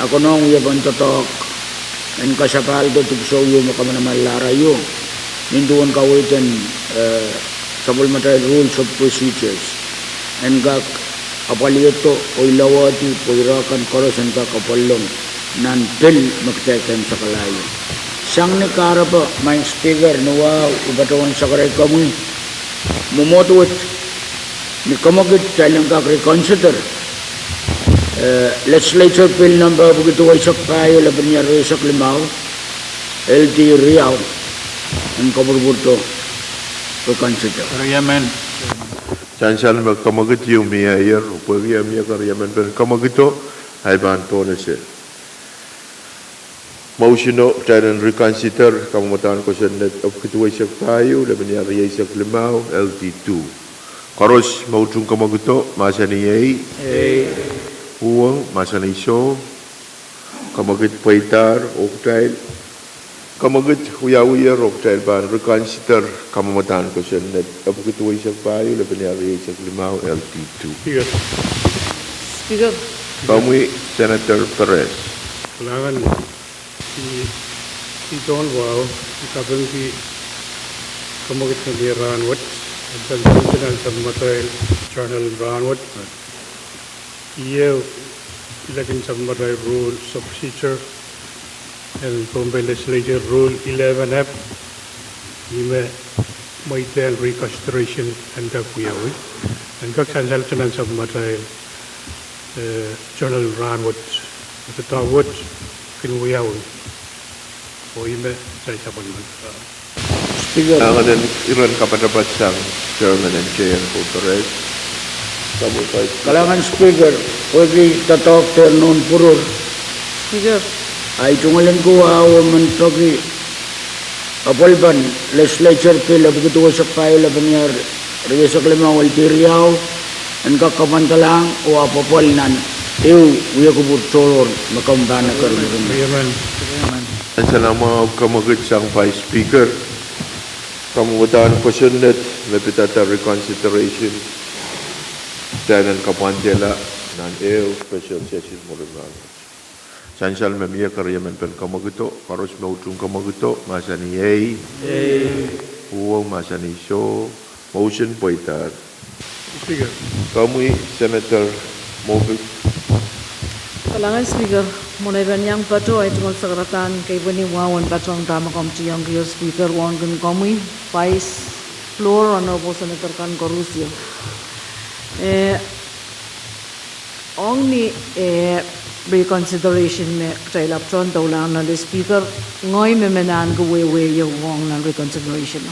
[SPEAKER 6] ako nung yaban totok en kasapal do tugso yung makamanaman larayo ninduan kawitan sabol matay rules of procedures and gak apalieto oilawati poirakan koros and gak apalong nan bill magtakan sa kalayo sang ni karaba may speaker nuwa ubatawan sa karay kamu mumotuwit ni kamagit talang gak reconsider legislature bill number begitu waisak kayo laban niya resak limaw LD Riau and kaburburto reconsider.
[SPEAKER 2] Yaman.
[SPEAKER 1] Sansal magkamagit yung mayor, upagi ang mayor karyaman pero kamagito ay banto na siya. Motion no tayo reconsider kamamatan ko sa net of kituway siya tayo laban niya riyay sa klimaw LT2. Karos mautung kamagito masa niyay Pwuhng masa niso kamagit paitar oktail kamagit huya oktail ban reconsider kamamatan ko sa net of kituway siya tayo laban niya riyay sa klimaw LT2.
[SPEAKER 7] Speaker.
[SPEAKER 1] Kami Senator Pahrek.
[SPEAKER 8] Kailangan si John Wow, ikabang si kamagit na di Ranwat, at sa Sentinel sa Matay Journal Ranwat, iyo ilagin sa Matay Rules of Procedure, and Pohnpei Legislature Rule 11F, may tayo reconsideration and kakuyawi, and kaksansal sa Matay Journal Ranwat, at the Tawat, kinuyawi. O ime sa isapan man.
[SPEAKER 6] Speaker.
[SPEAKER 1] Ang iran kapadapat sang Chairman and Chair ko Pahrek. Kamu pa.
[SPEAKER 6] Kalangan speaker, pwede tatok ternon purur.
[SPEAKER 7] Speaker.
[SPEAKER 6] Ay tungalan ko man togi apalban legislature bill begitu wasak kayo laban niya resak lemang waltiriyaw ang kakapantalang o apapal nan uya ko burtor makamdana karunin.
[SPEAKER 8] Yaman.
[SPEAKER 1] Sa nama kamagit sang Vice Speaker, kamutan ko sa net mapitata reconsideration danan kapantela nan special session mo rin. Sansal mamiya karyaman pen kamagito, karos mautung kamagito, masa ni Pwuhng masa ni so, motion poitar.
[SPEAKER 8] Speaker.
[SPEAKER 1] Kami Senator Mobik.
[SPEAKER 7] Kalangan Speaker, muna iban yang pato ay tungkol sa karatan kay Bani Wawan patong drama komiti yang kayo Speaker wan gun kami Vice Floor Honorable Senator Kadkadaur. Ong ni reconsideration me kay lapton daw lang na Speaker ngoy me menan ko we yung wong na reconsideration.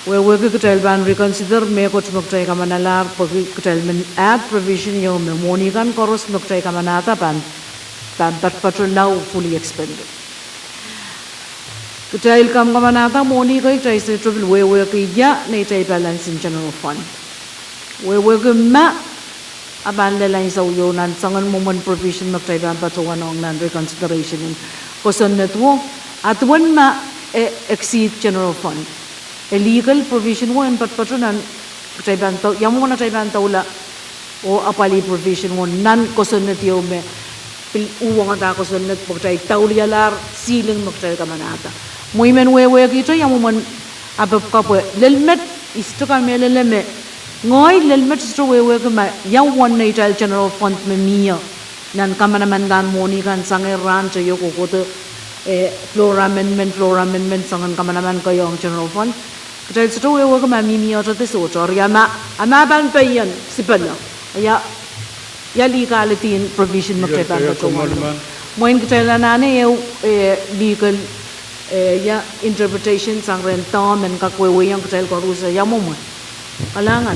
[SPEAKER 7] We could ban reconsider me coach Moktai Kamanalar, Cotelman add provision yo me Monigan Koros Moktai Kamanata ban but patrol now fully expended. Cotel Kam Kamanata, Monica tries to trouble we work ya native balance in general fund. We work ma abandon lines of yon and sangan moment provision Moktai ban patrol on reconsideration in Koson Netwo at one ma exceed general fund. A legal provision one but patronan tribanta yamuna tribanta ula o apali provision one nan kosonnet yo me pil uwang ata kosonnet pagtay taulialar siling magtay kamanata muimen we kito yamuman abab kapwe lelmet isto kami leleme ngoy lelmet isto we kama yawan na ital general fund me miya nan kamanaman dan moni kan sange ranch yo kokoto floor amendment sangan kamanaman kayo ang general fund. Kaya sa tuwa ko mamimi at sa soto, amaban pa yan si Pala. Ya legality and provision magkaiban pa ito. Moin kaya na legal ya interpretation sang rentam and kakwewe yang kaya ko rusa ya mo. Kalangan.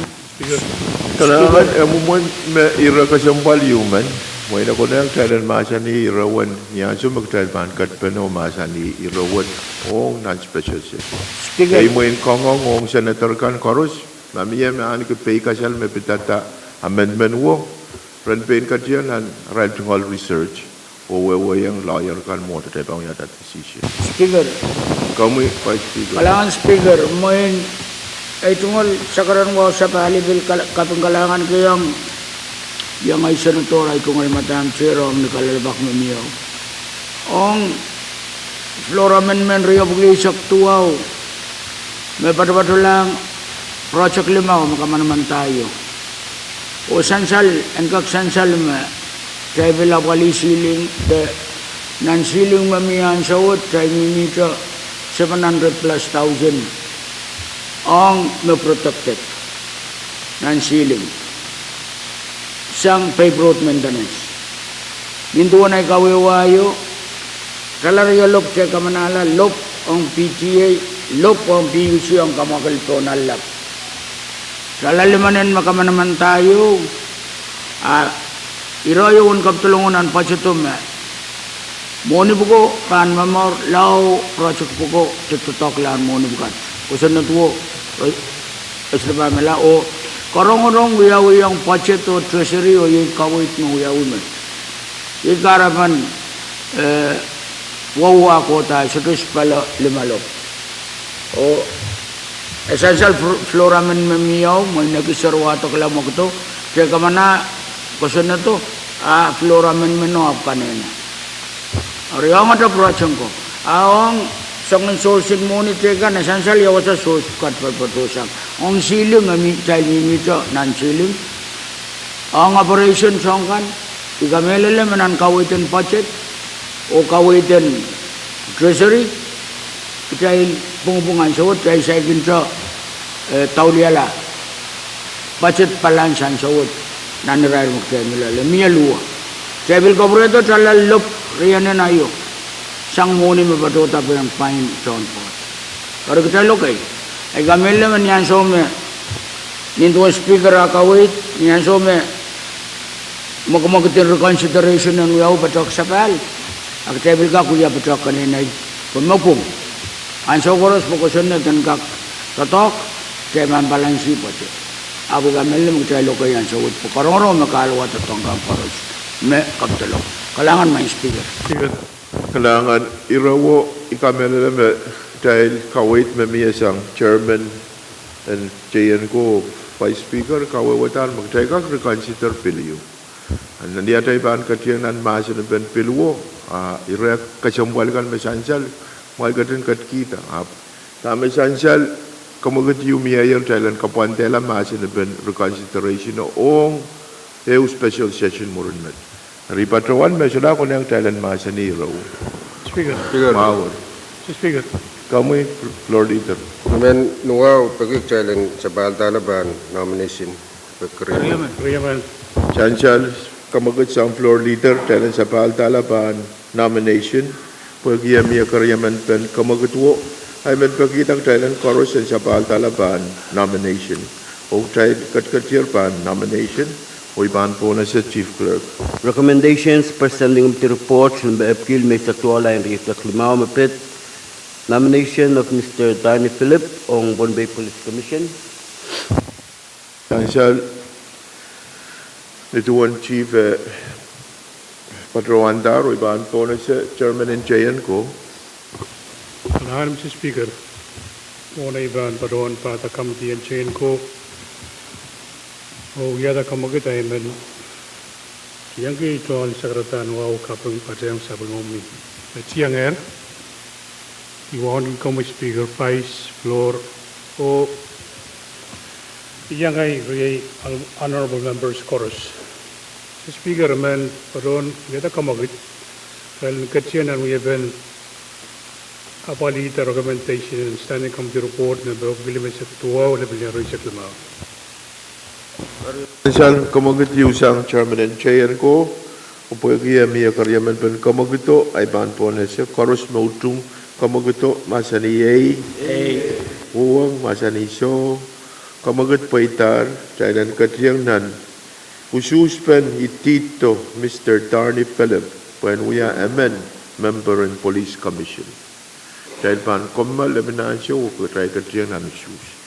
[SPEAKER 1] Kalangan mo may ira kasambal human. Moin ako na kaya masa ni irawan niya so magkaiban kat pano masa ni irawan o non special session. Kaya mo in kongong Senator Kadkadaur, mamiya maan ko pay kasal me pitata amendment wo, pren katiyan and right to all research o wewe yang lawyer kan mo tayo pang yata decision.
[SPEAKER 6] Speaker.
[SPEAKER 1] Kami Vice Speaker.
[SPEAKER 6] Kalangan Speaker, mo in ay tungkol sa karan mo sa palibil kapangkalangan kayang yang ay senator ay tungkol matang serong ni kalalabak mamiyaw. Ong floor amendment riyo pag-isak tuwaw May bato-bato lang project 5 makaman naman tayo. O sansal, engkak sansal me, tayo bila wali siling, nan siling mamihan sawot, tayo mimita 700 plus thousand ang may protected nan siling. Sang pay-growth maintenance. Mintuan ay kawiwayo, kalaryo lop siya kamanala, lop ang PTA, lop ang PUC ang kamakalito nalap. Kalalimanin makamanaman tayo, irayo un kaptulungunan pachutum, moni buko, kan mamor, lau, project buko, tututok lan moni bukat. Kusan na tuwo, isla mela o, korong-korong wiyawi ang budget o treasury o yung kawit ng wiyawi man. Ikaraman, wawa ko tayo, sutus pala 5 lop. O, essential flora man mamiyaw, may nagisarwato kala mo ito, kaya ka man na, kusan na to, flora man manoab kanina. Ariyaw nga ito project ko. Ang sangin sourcing mo ni teka, essential yawa sa source kat pagpatusak. Ang siling, child mimito, non-siling. Ang operation sangkan, ikamelele manan kawitin budget, o kawitin treasury, dahil pungpungan sawot, dahil sa ikinto, tauliyala, budget palansan sawot, nanirair mo kayo nila, miya luwa. Dahil kabureto, talalop, riyanin ayo, sang muni mabatuta pa yung fine zone po. Pero kita lokay, ay gamil naman yan so me, nintuwa speaker akawit, yan so me, magkamagitin reconsideration ng uyaw patok sa pal. Ang table ka kuya patok kanina, kung magpong. Ang sokoros po kusun na tankak patok, kaya man balansi po siya. Ako gamil naman kita lokay yan so po. Karong-rong makalawa tatong kang paros. Me kaptalok. Kailangan may speaker.
[SPEAKER 1] Kailangan irawo ikamela me dahil kawait mamiyasang chairman and chayan ko vice speaker kawawatan magtayka reconsider pilyo. Nandiya tayo ba ang katiyang nan masa na ben pilwo ira kasambal kan mesansal magatin kat kita. Tama sansal kamagat yumiyayar thailand kapuantela masa na ben reconsideration ong EU special session morinmet. Ripatrawan may sila ko niyang Thailand masa ni Raw.
[SPEAKER 8] Speaker.
[SPEAKER 1] Mawar.
[SPEAKER 8] Speaker.
[SPEAKER 1] Kamu Lord Leader.
[SPEAKER 5] Namen nuaw pagkikchailan sa Baltalaban nomination pagkariyaman.
[SPEAKER 8] Riyaman.
[SPEAKER 1] Chansal kamagat sa floor leader Thailand sa Baltalaban nomination pagkiyamiya kariyaman pen kamagatwo ay men pagkitang Thailand koros sa Baltalaban nomination. O Thailand katkatierpan nomination. Uiban po na sa Chief Clerk.
[SPEAKER 3] Recommendations per sending of the report ng April may satuala ang reflect 5 mapit. Nomination of Mr. Danny Philip on Pohnpei Police Commission.
[SPEAKER 1] Chansal nituan Chief Patrawandar uiban po na sa Chairman and Chayan ko.
[SPEAKER 8] Kailangan Mr. Speaker, muna iban pa doon pata committee and chain ko. O yada kamagit ay man yang ke ito ang sakratan wow kapag patayang sabi ngomi. Siyang iwan ko speaker vice floor o yang ay honorable members chorus. Speaker man paron yada kamagit dahil katsiyan ang uyaban apalita recommendation standing committee report na bagiliman sa tuwa o labilang rin sa klima.
[SPEAKER 1] Chansal kamagat yusang Chairman and Chayan ko upagiyamiya kariyaman pen kamagito ay ban po na sa koros mautung kamagito masaniyay Pwuhng masaniso kamagat paitar Thailand katiyang nan ususpen itito Mr. Danny Philip when we are amen member in Police Commission. Dahil pan komal leminansyo ukutay katiyang nan usus.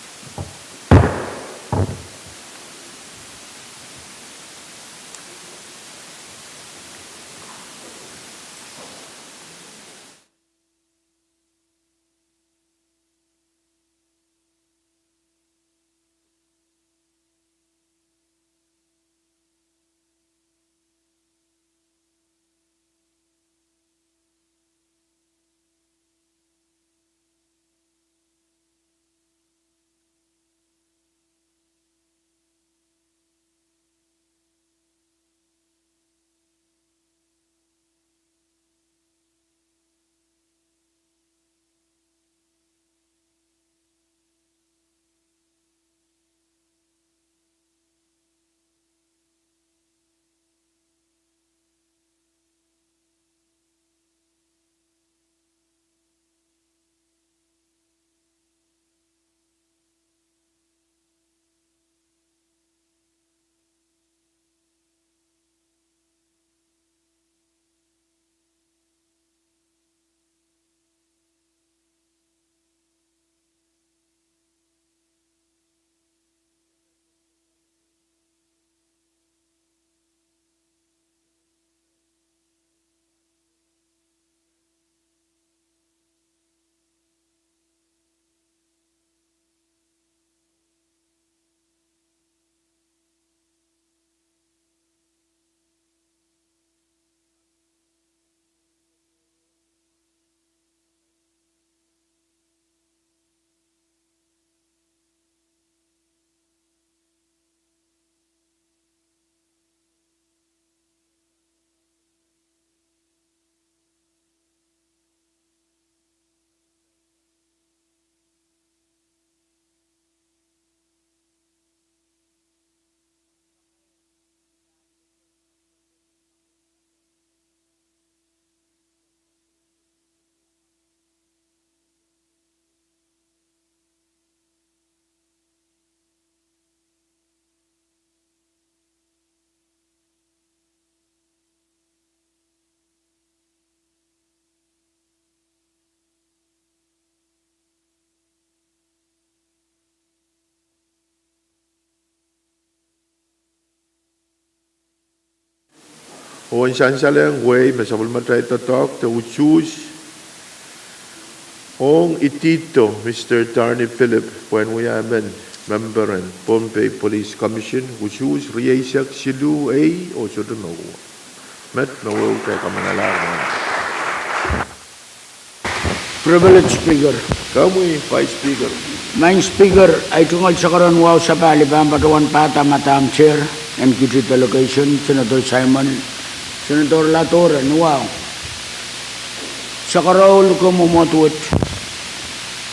[SPEAKER 1] O insan saleng way masabul matay tatok to choose Ong itito Mr. Darny Philip when we are member and Pohnpei Police Commission which was riyasak silu ay o sudo no met no kay kamanalar
[SPEAKER 6] Privileged Speaker.
[SPEAKER 1] kamu Vice Speaker
[SPEAKER 6] Main Speaker ay tungkol sa karon wow sa Palibang Patuan Pata Madam Chair and Kitty Delegation, Senator Simon, Senator Latour, and wow. Sa karon ko mumotwit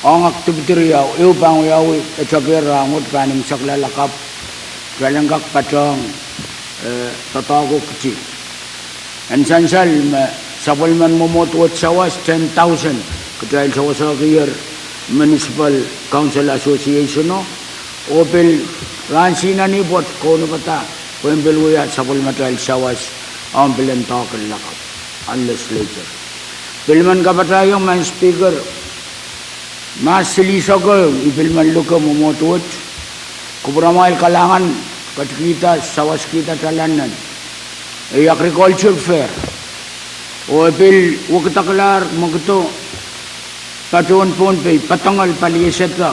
[SPEAKER 6] ang activity riyaw, iupang yaw at sabir rangot paning saklalakap, galanggak patong tatago kiti. And sansal, sabulman mumotwit sawas 10,000, katahil sa wasakir, Municipal Council Association no opel ransina ni bot ko no bata pembel wiya sabol matal sawas ang bilen takal lakap ang legislature bilman ka bata yung man speaker mas silisa ko ibilman luka mumotut kubramal kalangan katkita sawas kita talanan ay agriculture fair opel wakataklar magto Patuan Pohnpei patangal palieseta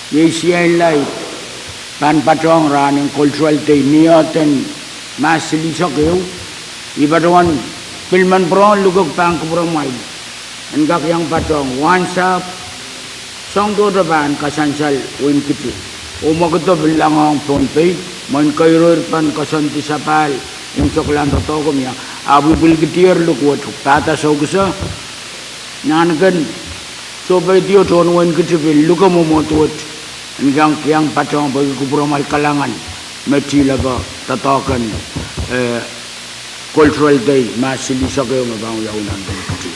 [SPEAKER 6] YCI light pan patong running cultural day niyaten masili sa kayo ibatuan pilman bron lugog pang kubramay angak yang patong once up song do ban kasansal win kiti umagoto bilang ang Pohnpei man kayo pan kasanti sapal yung soklan totoo ko niya abu bilgitier lugwat pata sa ugusa nanagan So by the ton when kitipil luka mo motuot hanggang yang patong bagi kubramal kalangan matila ba tatakan cultural day masili sa kayo mabang yaunan kiti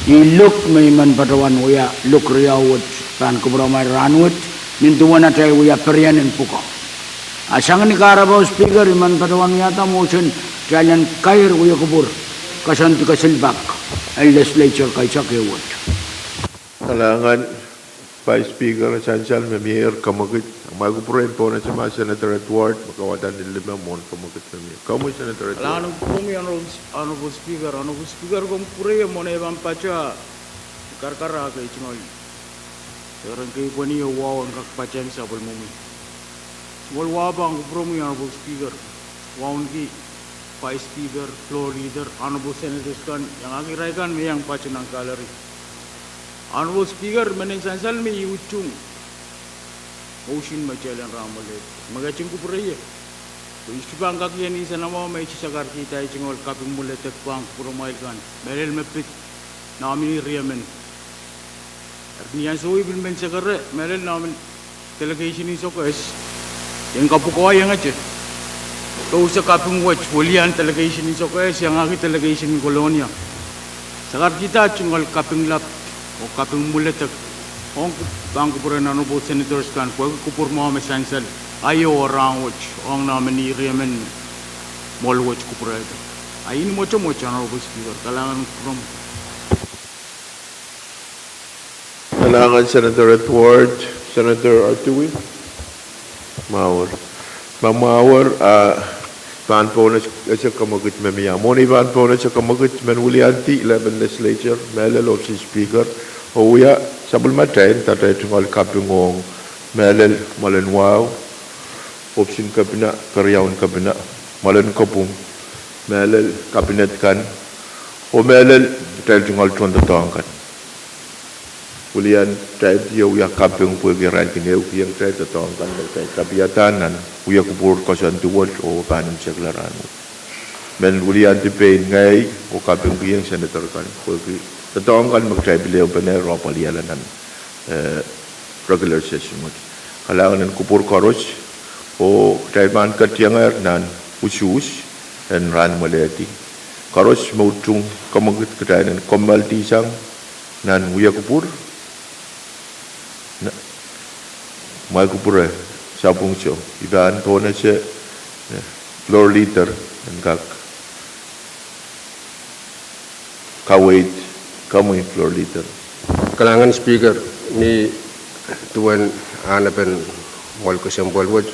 [SPEAKER 6] iluk may man patawan uya luk riyawot pan kubramal ranwot nintuwan na tayo uya peryanin puko asang ni Karabaw speaker man patawan yata motion jalan kair uya kubur kasanti kasilbak ang legislature kay sa kayo
[SPEAKER 1] Kalangan Vice Speaker Sansal Mayor Kamagit magupurain po na sa mga Senator Edward makawatan din 5 mon Kamagit Mayor kamu Senator Edward
[SPEAKER 6] Kalangan kami Honorable Speaker kung puraya mo na ibang pacha karkara kay Chingol pero kay paniyo wow ang kakpachan sa bulmumi wala ba ang kupromi Honorable Speaker wow ki Vice Speaker Floor Leader Honorable Senators kan yang akiray kan may ang pacha ng gallery Honorable Speaker, meninsansal may yuchung ocean majalan ramalet. Magacing ko puraya. So isipang kakyan isa nama may sisakar kita cingol kaping mulet at Pwuhng purumail kan. Merel mepit namin riyamen. At niyan suwi bilmen sakar merel namin delegation ni sokas. Yang kapukaway yang aja. Kau sa kaping watch walian delegation ni sokas yang aki delegation ni kolonia. Sakar kita cingol kaping lap o kaping muletak ong bangko pura Honorable Senators kan pwede kupur mo may sansal ayo orang watch ong namin ni Riemen mall watch kupura ito ay ini mocho Honorable Speaker kalangan from
[SPEAKER 1] Kalangan Senator Edward Senator Artui Mawar Van po na sa kamagit mamaya. Moni van po na sa kamagit manulianti 11 legislature, melel of si speaker. Huya sabul matain tatay tungal kapingong melel malenwaw option kabina karyawan kabina malen kapung melel kabinet kan o melel tatay tungal tuan tatangkan. Ulian tay dia uya kaping pugiran kini yang tay tatangkan tay kabiatanan uya kubur kasan tuwal o panim seglaran. Men ulian tipe ngai o kaping yang senator kan pugi tatangkan magtay beliau benar rapalialanan regular session mo. Kalangan kubur karos o tay man katiangar nan usus dan ran maleti. Karos mautung kamagit katayan komal tisang nan uya kubur mai kupura sabung cho iban tona che floor leader ngak kawait kamu floor leader
[SPEAKER 5] Kalangan speaker ni tuan anapen wal ko siyang bolwod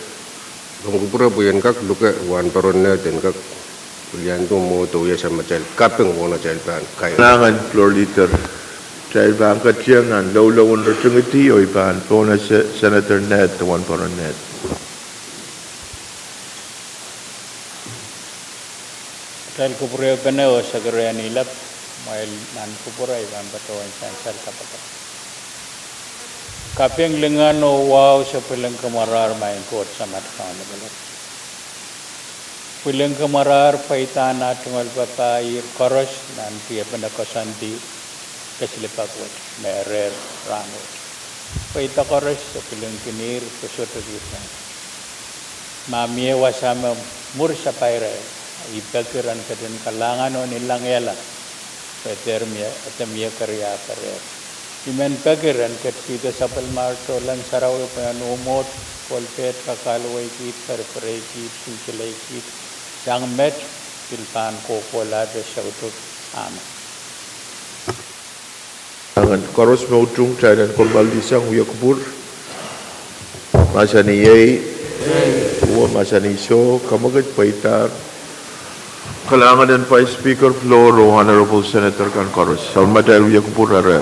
[SPEAKER 5] kung kupura buyan kak luka wan paron na den kak Kulian tu mo tu ya sama cel kapeng mo na cel pan kaya.
[SPEAKER 1] Nangan floor leader. Chai bang ka chiangan low under chungiti o ipan pona Senator Ned the one for Ned.
[SPEAKER 9] Sel kupure peneo sagare nilap mail nan kupura iban batuan sel kapata. Kapeng lengan o wow sa pilang kamarar main kot samat kawan belat. Pilang kamarar paitana tungal papai koros nan pia pendakosanti kesilipak wet merer rangot. Paita koros sa pilang kinir kesuatu kita. Mamie wasama mur sa paire. Ipakiran kadang kalangan o nilang yala petermia karya karya imen pakiran kat kita sapal marto lang saraw panumot kolpet kakalway kit perpere kit silsilay kit sang met tilpan ko kolada syautuk ama
[SPEAKER 1] Nangan koros mau tung chai dan korbal disang uya kubur. Masa ni yei, masa ni so kamagat paitar. Kalangan dan Vice Speaker Floor, Honorable Senator Kan Koros. Selamat hari Raya Kupur Raya.